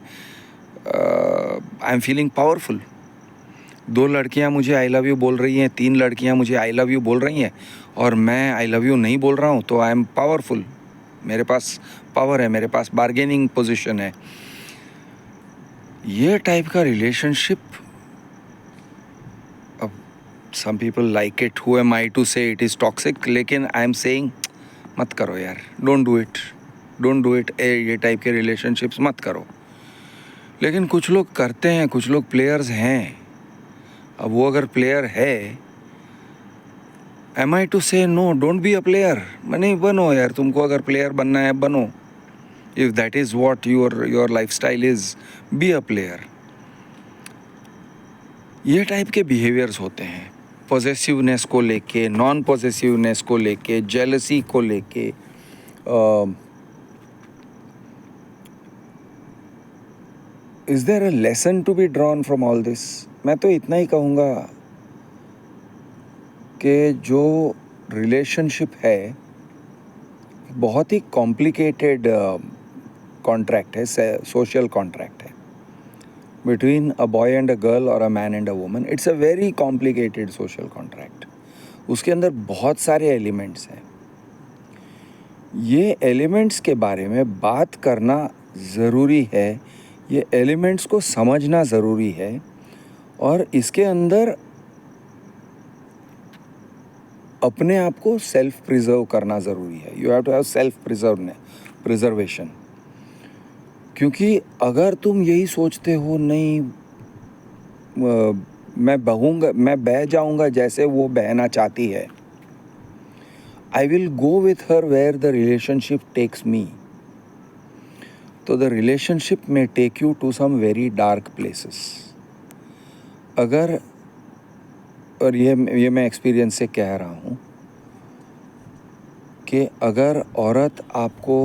आई एम फीलिंग पावरफुल. 2 लड़कियां मुझे आई लव यू बोल रही हैं, 3 लड़कियां मुझे आई लव यू बोल रही हैं, और मैं आई लव यू नहीं बोल रहा हूँ, तो आई एम पावरफुल. मेरे पास पावर है, मेरे पास बार्गेनिंग पोजीशन है. ये टाइप का रिलेशनशिप, अब some people like it, who am I to say it is toxic, लेकिन आई एम सेइंग मत करो यार. Don't do it, don't do it. ये टाइप के रिलेशनशिप्स मत करो. लेकिन कुछ लोग करते हैं, कुछ लोग प्लेयर्स हैं. अब वो अगर प्लेयर है, am I to say no, don't be a player. नहीं बनो यार, तुमको अगर प्लेयर बनना है बनो. If that is what your life style is, be a player. ये टाइप के बिहेवियर्स होते हैं, पॉजेसिवनेस को लेके, नॉन पॉजेसिवनेस को लेके, जेलसी को लेके. Is there a lesson to be drawn from all this? मैं तो इतना ही कहूँगा कि जो रिलेशनशिप है बहुत ही कॉम्प्लिकेटेड कॉन्ट्रैक्ट है, सोशल कॉन्ट्रैक्ट है, between a boy and a girl और a man and a woman. It's a very complicated social contract. उसके अंदर बहुत सारे एलिमेंट्स हैं. ये एलिमेंट्स के बारे में बात करना ज़रूरी है, ये एलिमेंट्स को समझना ज़रूरी है, और इसके अंदर अपने आप को सेल्फ प्रिजर्व करना ज़रूरी है. You have to have self preservation. क्योंकि अगर तुम यही सोचते हो नहीं मैं बह जाऊंगा जैसे वो बहना चाहती है, I will go with her where the relationship takes me, तो द रिलेशनशिप में take you to some very dark places. अगर, और ये मैं एक्सपीरियंस से कह रहा हूँ कि अगर औरत आपको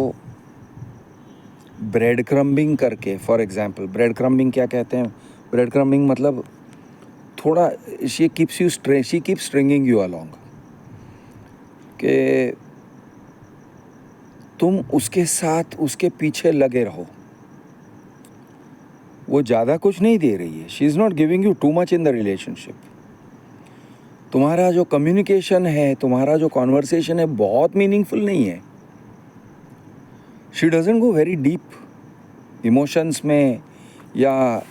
ब्रेड क्रम्बिंग करके, फॉर एग्जांपल ब्रेड क्रम्बिंग क्या कहते हैं? ब्रेड क्रम्बिंग मतलब थोड़ा she keep stringing you along, कि तुम उसके साथ उसके पीछे लगे रहो। वो ज़्यादा कुछ नहीं दे रही है, she is not giving you too much in the relationship. तुम्हारा जो कम्युनिकेशन है, तुम्हारा जो कॉन्वर्सेशन है, बहुत मीनिंगफुल नहीं है। She doesn't go very deep emotions में या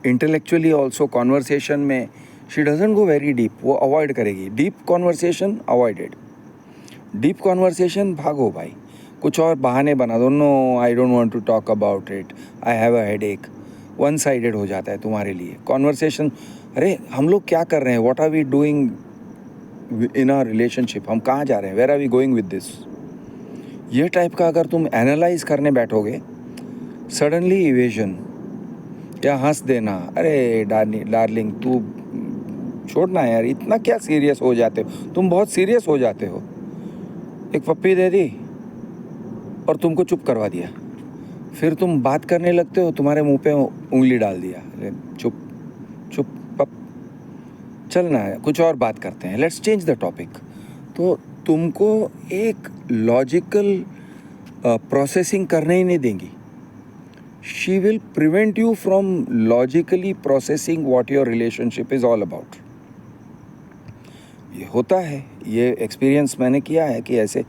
इंटेलेक्चुअली ऑल्सो कॉन्वर्सेशन में। She doesn't go very deep, वो अवॉइड करेगी। Deep conversation avoided. Deep conversation भागो भाई, कुछ और बहाने बना दो। No, I don't want to talk about it, I have a headache. One sided हो जाता है तुम्हारे लिए कॉन्वर्सेशन। अरे हम लोग क्या कर रहे हैं? What are we doing in our relationship? हम कहाँ जा रहे हैं? Where are we going with this? ये टाइप का अगर तुम एनालाइज करने बैठोगे, सडनली इवेजन या हंस देना, अरे डार्लिंग तू छोड़ना यार, इतना क्या सीरियस हो जाते हो? तुम बहुत सीरियस हो जाते हो। एक पप्पी दे दी और तुमको चुप करवा दिया, फिर तुम बात करने लगते हो, तुम्हारे मुंह पे उंगली डाल दिया। चुप चुप पप, चलना है, कुछ और बात करते हैं, लेट्स चेंज द टॉपिक। तो तुमको एक लॉजिकल प्रोसेसिंग करने ही नहीं देंगी। She will prevent you from logically processing what your relationship is all about. ये होता है, ये एक्सपीरियंस मैंने किया है कि ऐसे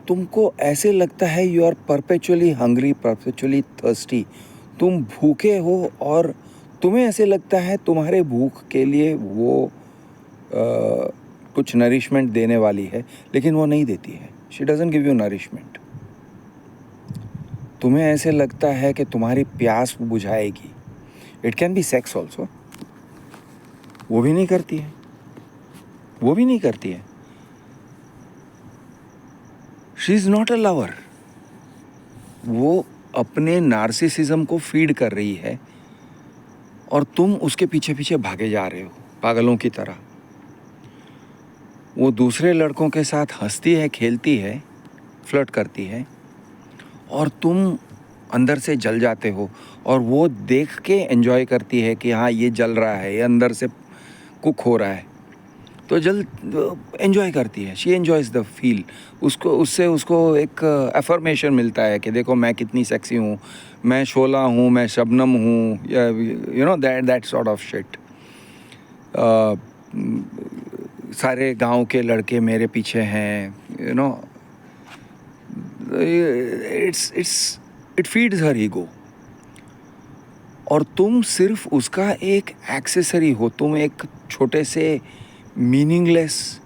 तुमको ऐसे लगता है you are perpetually hungry, perpetually thirsty. तुम भूखे हो और तुम्हें ऐसे लगता है तुम्हारे भूख के लिए वो कुछ नरिशमेंट देने वाली है, लेकिन वो नहीं देती है। She doesn't give you nourishment. तुम्हें ऐसे लगता है कि तुम्हारी प्यास बुझाएगी। It can be sex also. वो भी नहीं करती है, वो भी नहीं करती है। She is not a lover. वो अपने नार्सिसिज्म को फीड कर रही है और तुम उसके पीछे पीछे भागे जा रहे हो पागलों की तरह। वो दूसरे लड़कों के साथ हंसती है, खेलती है, फ्लर्ट करती है और तुम अंदर से जल जाते हो। और वो देख के एंजॉय करती है कि हाँ ये जल रहा है, ये अंदर से कुक हो रहा है, तो एंजॉय करती है। She enjoys the feel. उससे उसको एक अफर्मेशन मिलता है कि देखो मैं कितनी सेक्सी हूँ, मैं शोला हूँ, मैं शबनम हूँ, you know that sort of shit. सारे गांव के लड़के मेरे पीछे हैं, you know. It feeds her ego. और तुम सिर्फ उसका एक एक्सेसरी हो, तुम एक छोटे से मीनिंगलेस,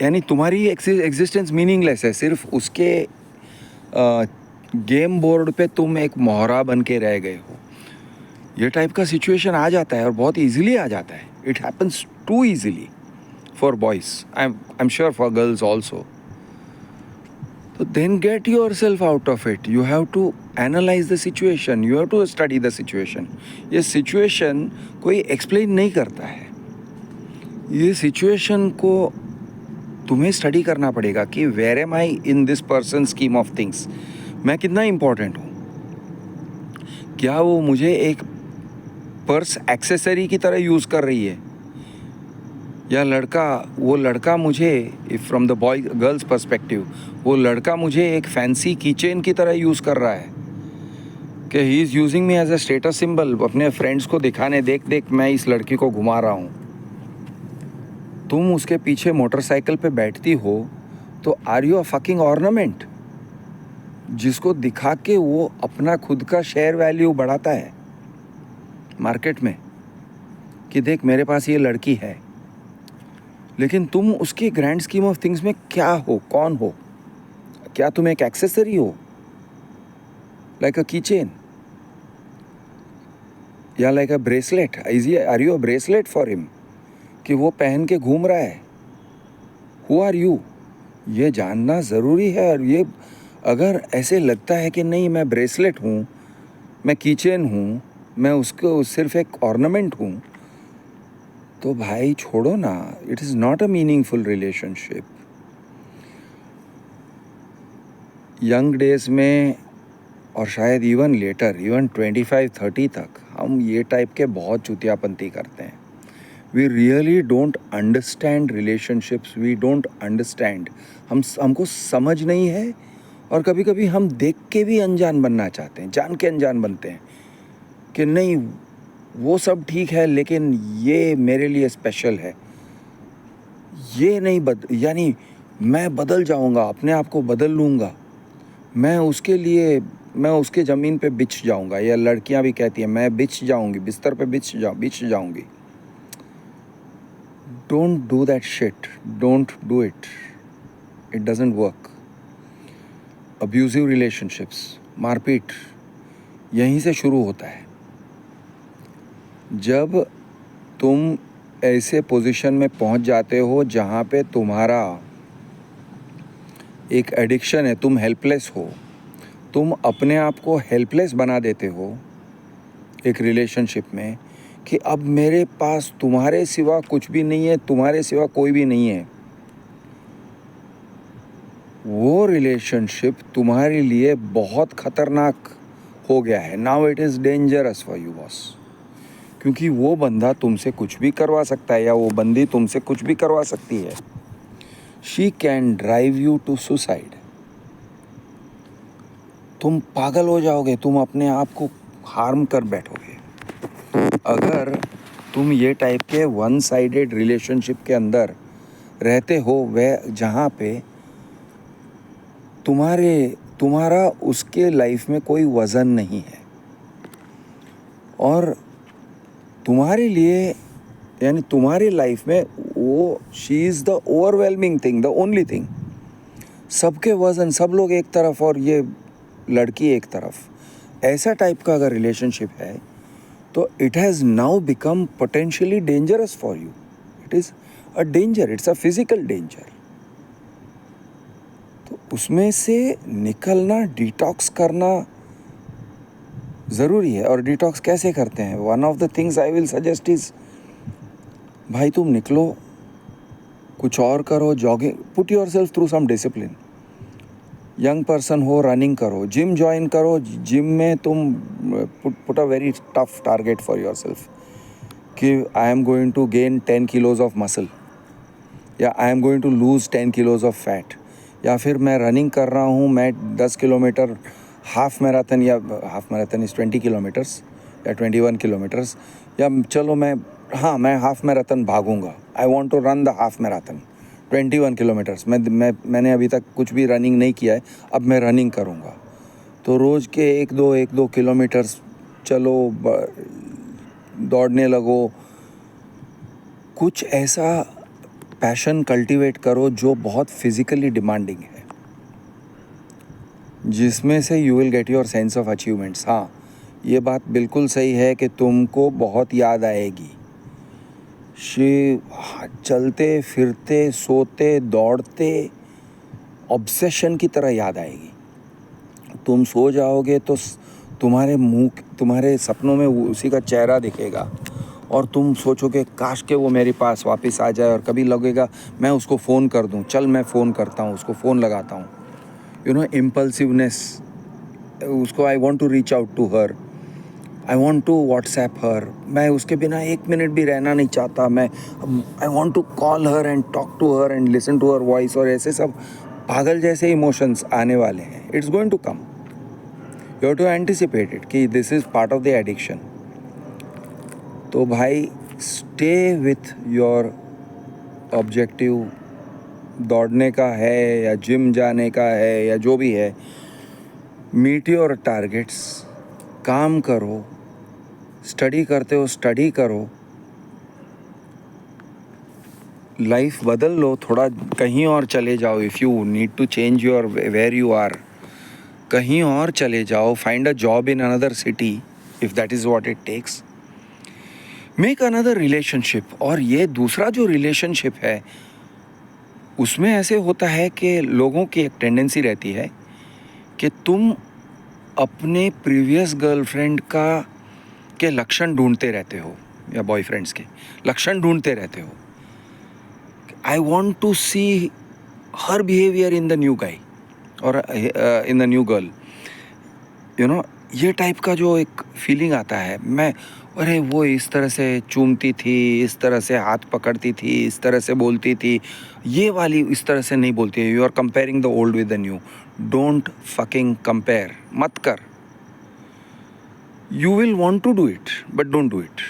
यानी तुम्हारी एग्जिस्टेंस मीनिंगलेस है। सिर्फ उसके गेम बोर्ड पे तुम एक मोहरा बन के रह गए हो। ये टाइप का सिचुएशन आ जाता है और बहुत इजीली आ जाता है। It happens too easily for boys, I am sure for girls also. So then get yourself out of it. You have to analyze the situation. You have to study the situation. ये situation कोई explain नहीं करता है। ये situation को तुम्हें study करना पड़ेगा कि where am I in this person's scheme of things? मैं कितना important हूँ? क्या वो मुझे एक पर्स एक्सेसरी की तरह यूज़ कर रही है, या वो लड़का मुझे, from the boy girls perspective, वो लड़का मुझे एक फैंसी कीचेन की तरह यूज़ कर रहा है कि he is using me as a status symbol, अपने फ्रेंड्स को दिखाने, देख मैं इस लड़की को घुमा रहा हूँ। तुम उसके पीछे मोटरसाइकिल पे बैठती हो तो are you a fucking ornament, जिसको दिखा के वो अपना खुद का शेयर वैल्यू बढ़ाता है मार्केट में कि देख मेरे पास ये लड़की है। लेकिन तुम उसके ग्रैंड स्कीम ऑफ थिंग्स में क्या हो, कौन हो? क्या तुम एक एक्सेसरी हो, लाइक अ कीचेन या like a bracelet? Are you a bracelet for him कि वो पहन के घूम रहा है? Who are you? ये जानना ज़रूरी है। और ये अगर ऐसे लगता है कि नहीं मैं ब्रेसलेट हूँ, मैं कीचेन हूँ, मैं उसको सिर्फ एक ऑर्नामेंट हूँ, तो भाई छोड़ो ना। It is not a meaningful relationship. Young days में और शायद इवन लेटर, इवन 25-30 तक हम ये टाइप के बहुत चुतियापंती करते हैं. We really don't understand relationships, we don't understand. हमको समझ नहीं है, और कभी कभी हम देख के भी अनजान बनना चाहते हैं, जान के अनजान बनते हैं कि नहीं वो सब ठीक है लेकिन ये मेरे लिए स्पेशल है. ये नहीं यानी मैं बदल जाऊंगा, अपने आप को बदल लूँगा, मैं उसके ज़मीन पे बिछ जाऊंगा. या लड़कियां भी कहती हैं मैं बिछ जाऊंगी, बिस्तर पे बिछ जाऊंगी. Don't do that shit, don't do it, it doesn't work. Abusive relationships, मारपीट यहीं से शुरू होता है. जब तुम ऐसे पोजीशन में पहुंच जाते हो जहां पे तुम्हारा एक एडिक्शन है, तुम हेल्पलेस हो, तुम अपने आप को हेल्पलेस बना देते हो एक रिलेशनशिप में कि अब मेरे पास तुम्हारे सिवा कुछ भी नहीं है, तुम्हारे सिवा कोई भी नहीं है. वो रिलेशनशिप तुम्हारे लिए बहुत खतरनाक हो गया है. Now it is dangerous for you boss. क्योंकि वो बंदा तुमसे कुछ भी करवा सकता है या वो बंदी तुमसे कुछ भी करवा सकती है. She can drive you to suicide. तुम पागल हो जाओगे, तुम अपने आप को हार्म कर बैठोगे अगर तुम ये टाइप के वन साइडेड रिलेशनशिप के अंदर रहते हो, वह जहाँ पे तुम्हारा उसके लाइफ में कोई वज़न नहीं है और तुम्हारे लिए यानी तुम्हारे लाइफ में वो she is the overwhelming thing, the only thing. सबके वज़न, सब लोग एक तरफ और ये लड़की एक तरफ, ऐसा टाइप का अगर रिलेशनशिप है तो it has now become potentially dangerous for you. It is a danger, it's a physical danger. तो उसमें से निकलना, डिटॉक्स करना ज़रूरी है. और डिटॉक्स कैसे करते हैं? One of the things I will suggest is, भाई तुम निकलो, कुछ और करो, jogging, put yourself through some discipline. Young person हो, रनिंग करो, जिम ज्वाइन करो. जिम में तुम put a very tough target for yourself कि I am going to gain 10 kilos of muscle या I am going to lose 10 kilos of fat. या फिर मैं रनिंग कर रहा हूँ, मैं 10 किलोमीटर हाफ मैराथन, या हाफ मैराथन इज़ 20 किलोमीटर्स या 21 किलोमीटर्स, या चलो मैं हाफ मैराथन भागूंगा. I want to run the half marathon 21 kilometres. मैंने अभी तक कुछ भी रनिंग नहीं किया है, अब मैं रनिंग करूंगा. तो रोज़ के 1-2 किलोमीटर्स चलो, दौड़ने लगो. कुछ ऐसा पैशन कल्टीवेट करो जो बहुत फिज़िकली डिमांडिंग है, जिसमें से you will get your sense of achievements. हाँ, ये बात बिल्कुल सही है कि तुमको बहुत याद आएगी. चलते फिरते, सोते, दौड़ते, ऑब्सेशन की तरह याद आएगी. तुम सो जाओगे तो तुम्हारे सपनों में उसी का चेहरा दिखेगा और तुम सोचोगे काश के वो मेरे पास वापस आ जाए. और कभी लगेगा मैं उसको फ़ोन कर दूं, चल मैं फ़ोन करता हूं, उसको फ़ोन लगाता हूं. यू नो, इम्पल्सिवनेस, उसको I want to reach out to her, I want to WhatsApp her. मैं उसके बिना 1 मिनट भी रहना नहीं चाहता. I want to call her and talk to her and listen to her voice. और ऐसे सब पागल जैसे इमोशंस आने वाले हैं. It's going to come. You have to anticipate it कि this is part of the addiction. तो भाई, स्टे विथ योर ऑब्जेक्टिव. दौड़ने का है या जिम जाने का है या जो भी है, मीट योर टारगेट्स. काम करो, स्टडी करते हो स्टडी करो, लाइफ बदल लो, थोड़ा कहीं और चले जाओ. If you need to change your where you are, कहीं और चले जाओ. Find a job in another city if that is what it takes. Make another relationship. और ये दूसरा जो रिलेशनशिप है उसमें ऐसे होता है कि लोगों की एक टेंडेंसी रहती है कि तुम अपने प्रीवियस गर्लफ्रेंड के लक्षण ढूंढते रहते हो या बॉयफ्रेंड्स के लक्षण ढूंढते रहते हो. I want to see her behaviour in the new guy. और in the new girl, you know, ये टाइप का जो एक फीलिंग आता है, मैं, अरे वो इस तरह से चूमती थी, इस तरह से हाथ पकड़ती थी, इस तरह से बोलती थी, ये वाली इस तरह से नहीं बोलती है. You are comparing the old with the new. Don't fucking compare, मत कर. You will want to do it, but don't do it.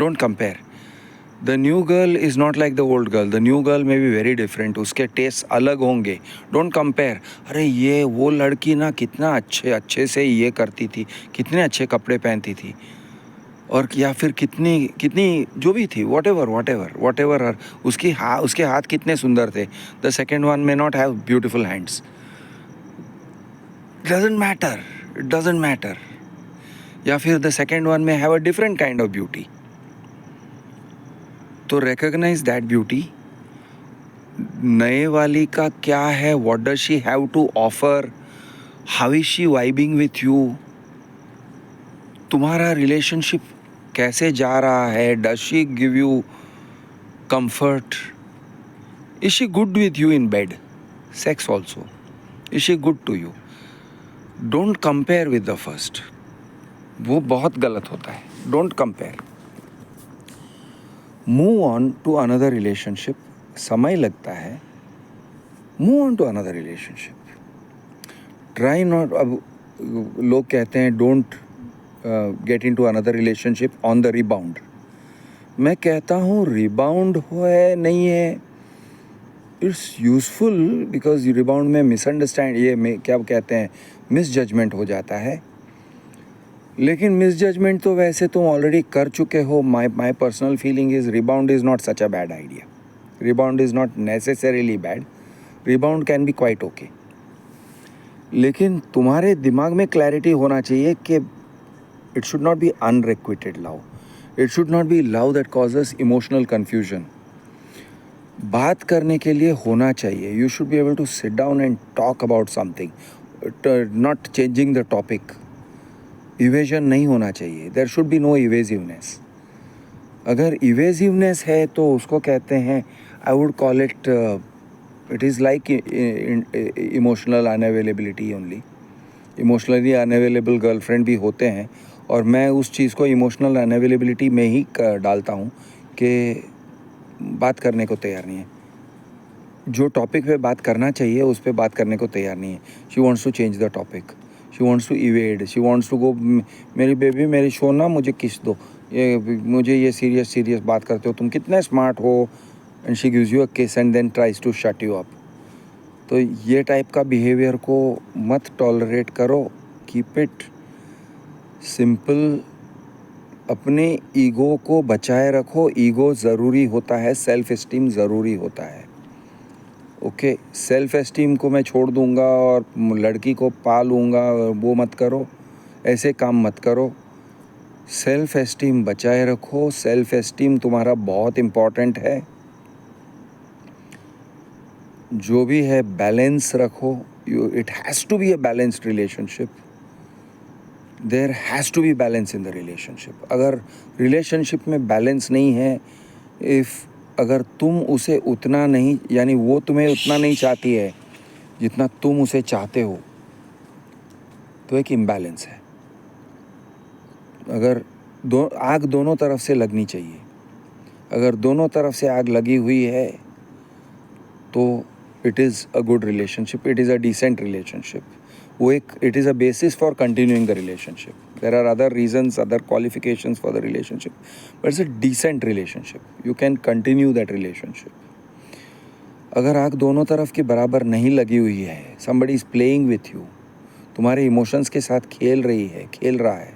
Don't compare. The new girl is not like the old girl. The new girl may be very different. उसके test अलग होंगे. Don't compare. अरे ये वो लड़की ना कितना अच्छे से ये करती थी, कितने अच्छे कपड़े पहनती थी, और या फिर कितनी जो भी थी, whatever उसके हाथ कितने सुंदर थे. The second one may not have beautiful hands. It doesn't matter. या फिर द सेकेंड वन में have a different kind of beauty. तो रिकॉग्नाइज दैट ब्यूटी. नए वाली का क्या है, what does she have to offer, how is she vibing with you, तुम्हारा रिलेशनशिप कैसे जा रहा है, does she give you comfort, is she good with you in bed, sex also, is she good to you. Don't compare with the first. वो बहुत गलत होता है. Don't compare. Move on to another relationship. समय लगता है. Move on to another relationship. Try not. अब लोग कहते हैं don't get in to another relationship on the rebound. मैं कहता हूँ रिबाउंड है नहीं है, इट्स यूजफुल, बिकॉज रिबाउंड में मिसअंडरस्टैंड, ये क्या कहते हैं, मिस जजमेंट हो जाता है. लेकिन मिस जजमेंट तो वैसे तुम ऑलरेडी कर चुके हो. My personal feeling is rebound is not such a bad idea. Rebound is not necessarily bad. Rebound can be quite okay. लेकिन तुम्हारे दिमाग में क्लैरिटी होना चाहिए कि it should not be unrequited love. It should not be love that causes emotional confusion. बात करने के लिए होना चाहिए. You should be able to sit down and talk about something, not changing the topic. Evasion नहीं होना चाहिए. There should be no evasiveness. अगर इवेजिवनेस है तो उसको कहते हैं, I would call it, it is like emotional unavailability only. Emotionally unavailable girlfriend भी होते हैं, और मैं उस चीज़ को इमोशनल अनअवेलेबिलिटी में ही डालता हूँ कि बात करने को तैयार नहीं है. जो टॉपिक पे बात करना चाहिए उस पे बात करने को तैयार नहीं है. She wants to change the topic. She wants to evade. She wants to go, मेरी बेबी मेरी सोना मुझे किस दो, मुझे ये सीरियस बात करते हो, तुम कितने स्मार्ट हो, and she gives you a kiss and then tries to shut you up. तो ये टाइप का बिहेवियर को मत टॉलरेट करो. Keep it simple. अपने ईगो को बचाए रखो. ईगो ज़रूरी होता है, सेल्फ एस्टीम ज़रूरी होता है. ओके, सेल्फ एस्टीम को मैं छोड़ दूंगा और लड़की को पा लूँगा, वो मत करो. ऐसे काम मत करो. सेल्फ एस्टीम बचाए रखो. सेल्फ एस्टीम तुम्हारा बहुत इम्पॉर्टेंट है. जो भी है बैलेंस रखो. It has to be a balanced relationship. There has to be balance in the relationship. अगर रिलेशनशिप में बैलेंस नहीं है, अगर तुम उसे उतना नहीं, यानी वो तुम्हें उतना नहीं चाहती है जितना तुम उसे चाहते हो, तो एक इम्बैलेंस है. अगर आग दोनों तरफ से लगनी चाहिए. अगर दोनों तरफ से आग लगी हुई है तो it is a good relationship. It is a decent relationship. वो एक, it is a basis for continuing the relationship. There are other reasons, other qualifications for the relationship, but it's a decent relationship. You can continue that relationship. अगर आग दोनों तरफ की बराबर नहीं लगी हुई है, somebody is playing with you, तुम्हारे इमोशंस के साथ खेल रहा है,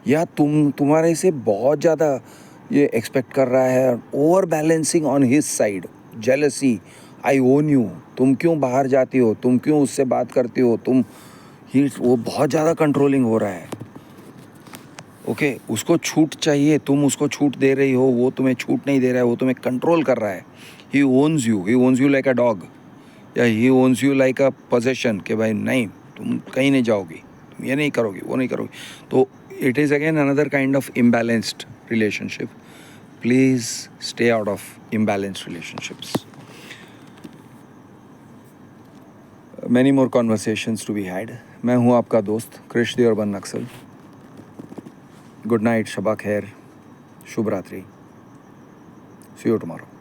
या तुम्हारे से बहुत ज़्यादा ये एक्सपेक्ट कर रहा है, over balancing on his side, jealousy, I own you, तुम क्यों बाहर जाती हो, तुम क्यों उससे बात करती हो, वो बहुत ज़्यादा कंट्रोलिंग हो रहा है. ओके, उसको छूट चाहिए, तुम उसको छूट दे रही हो, वो तुम्हें छूट नहीं दे रहा है, वो तुम्हें कंट्रोल कर रहा है. He owns you like a dog, या he owns you like a possession, कि भाई नहीं, तुम कहीं नहीं जाओगी, तुम ये नहीं करोगी, वो नहीं करोगी. तो it is again another kind of imbalanced relationship. Please stay out of imbalanced relationships. Many more conversations to be had. मैं हूँ आपका दोस्त Krish the urban Naxal. Good night, शबा खैर, शुभ रात्रि. See you tomorrow.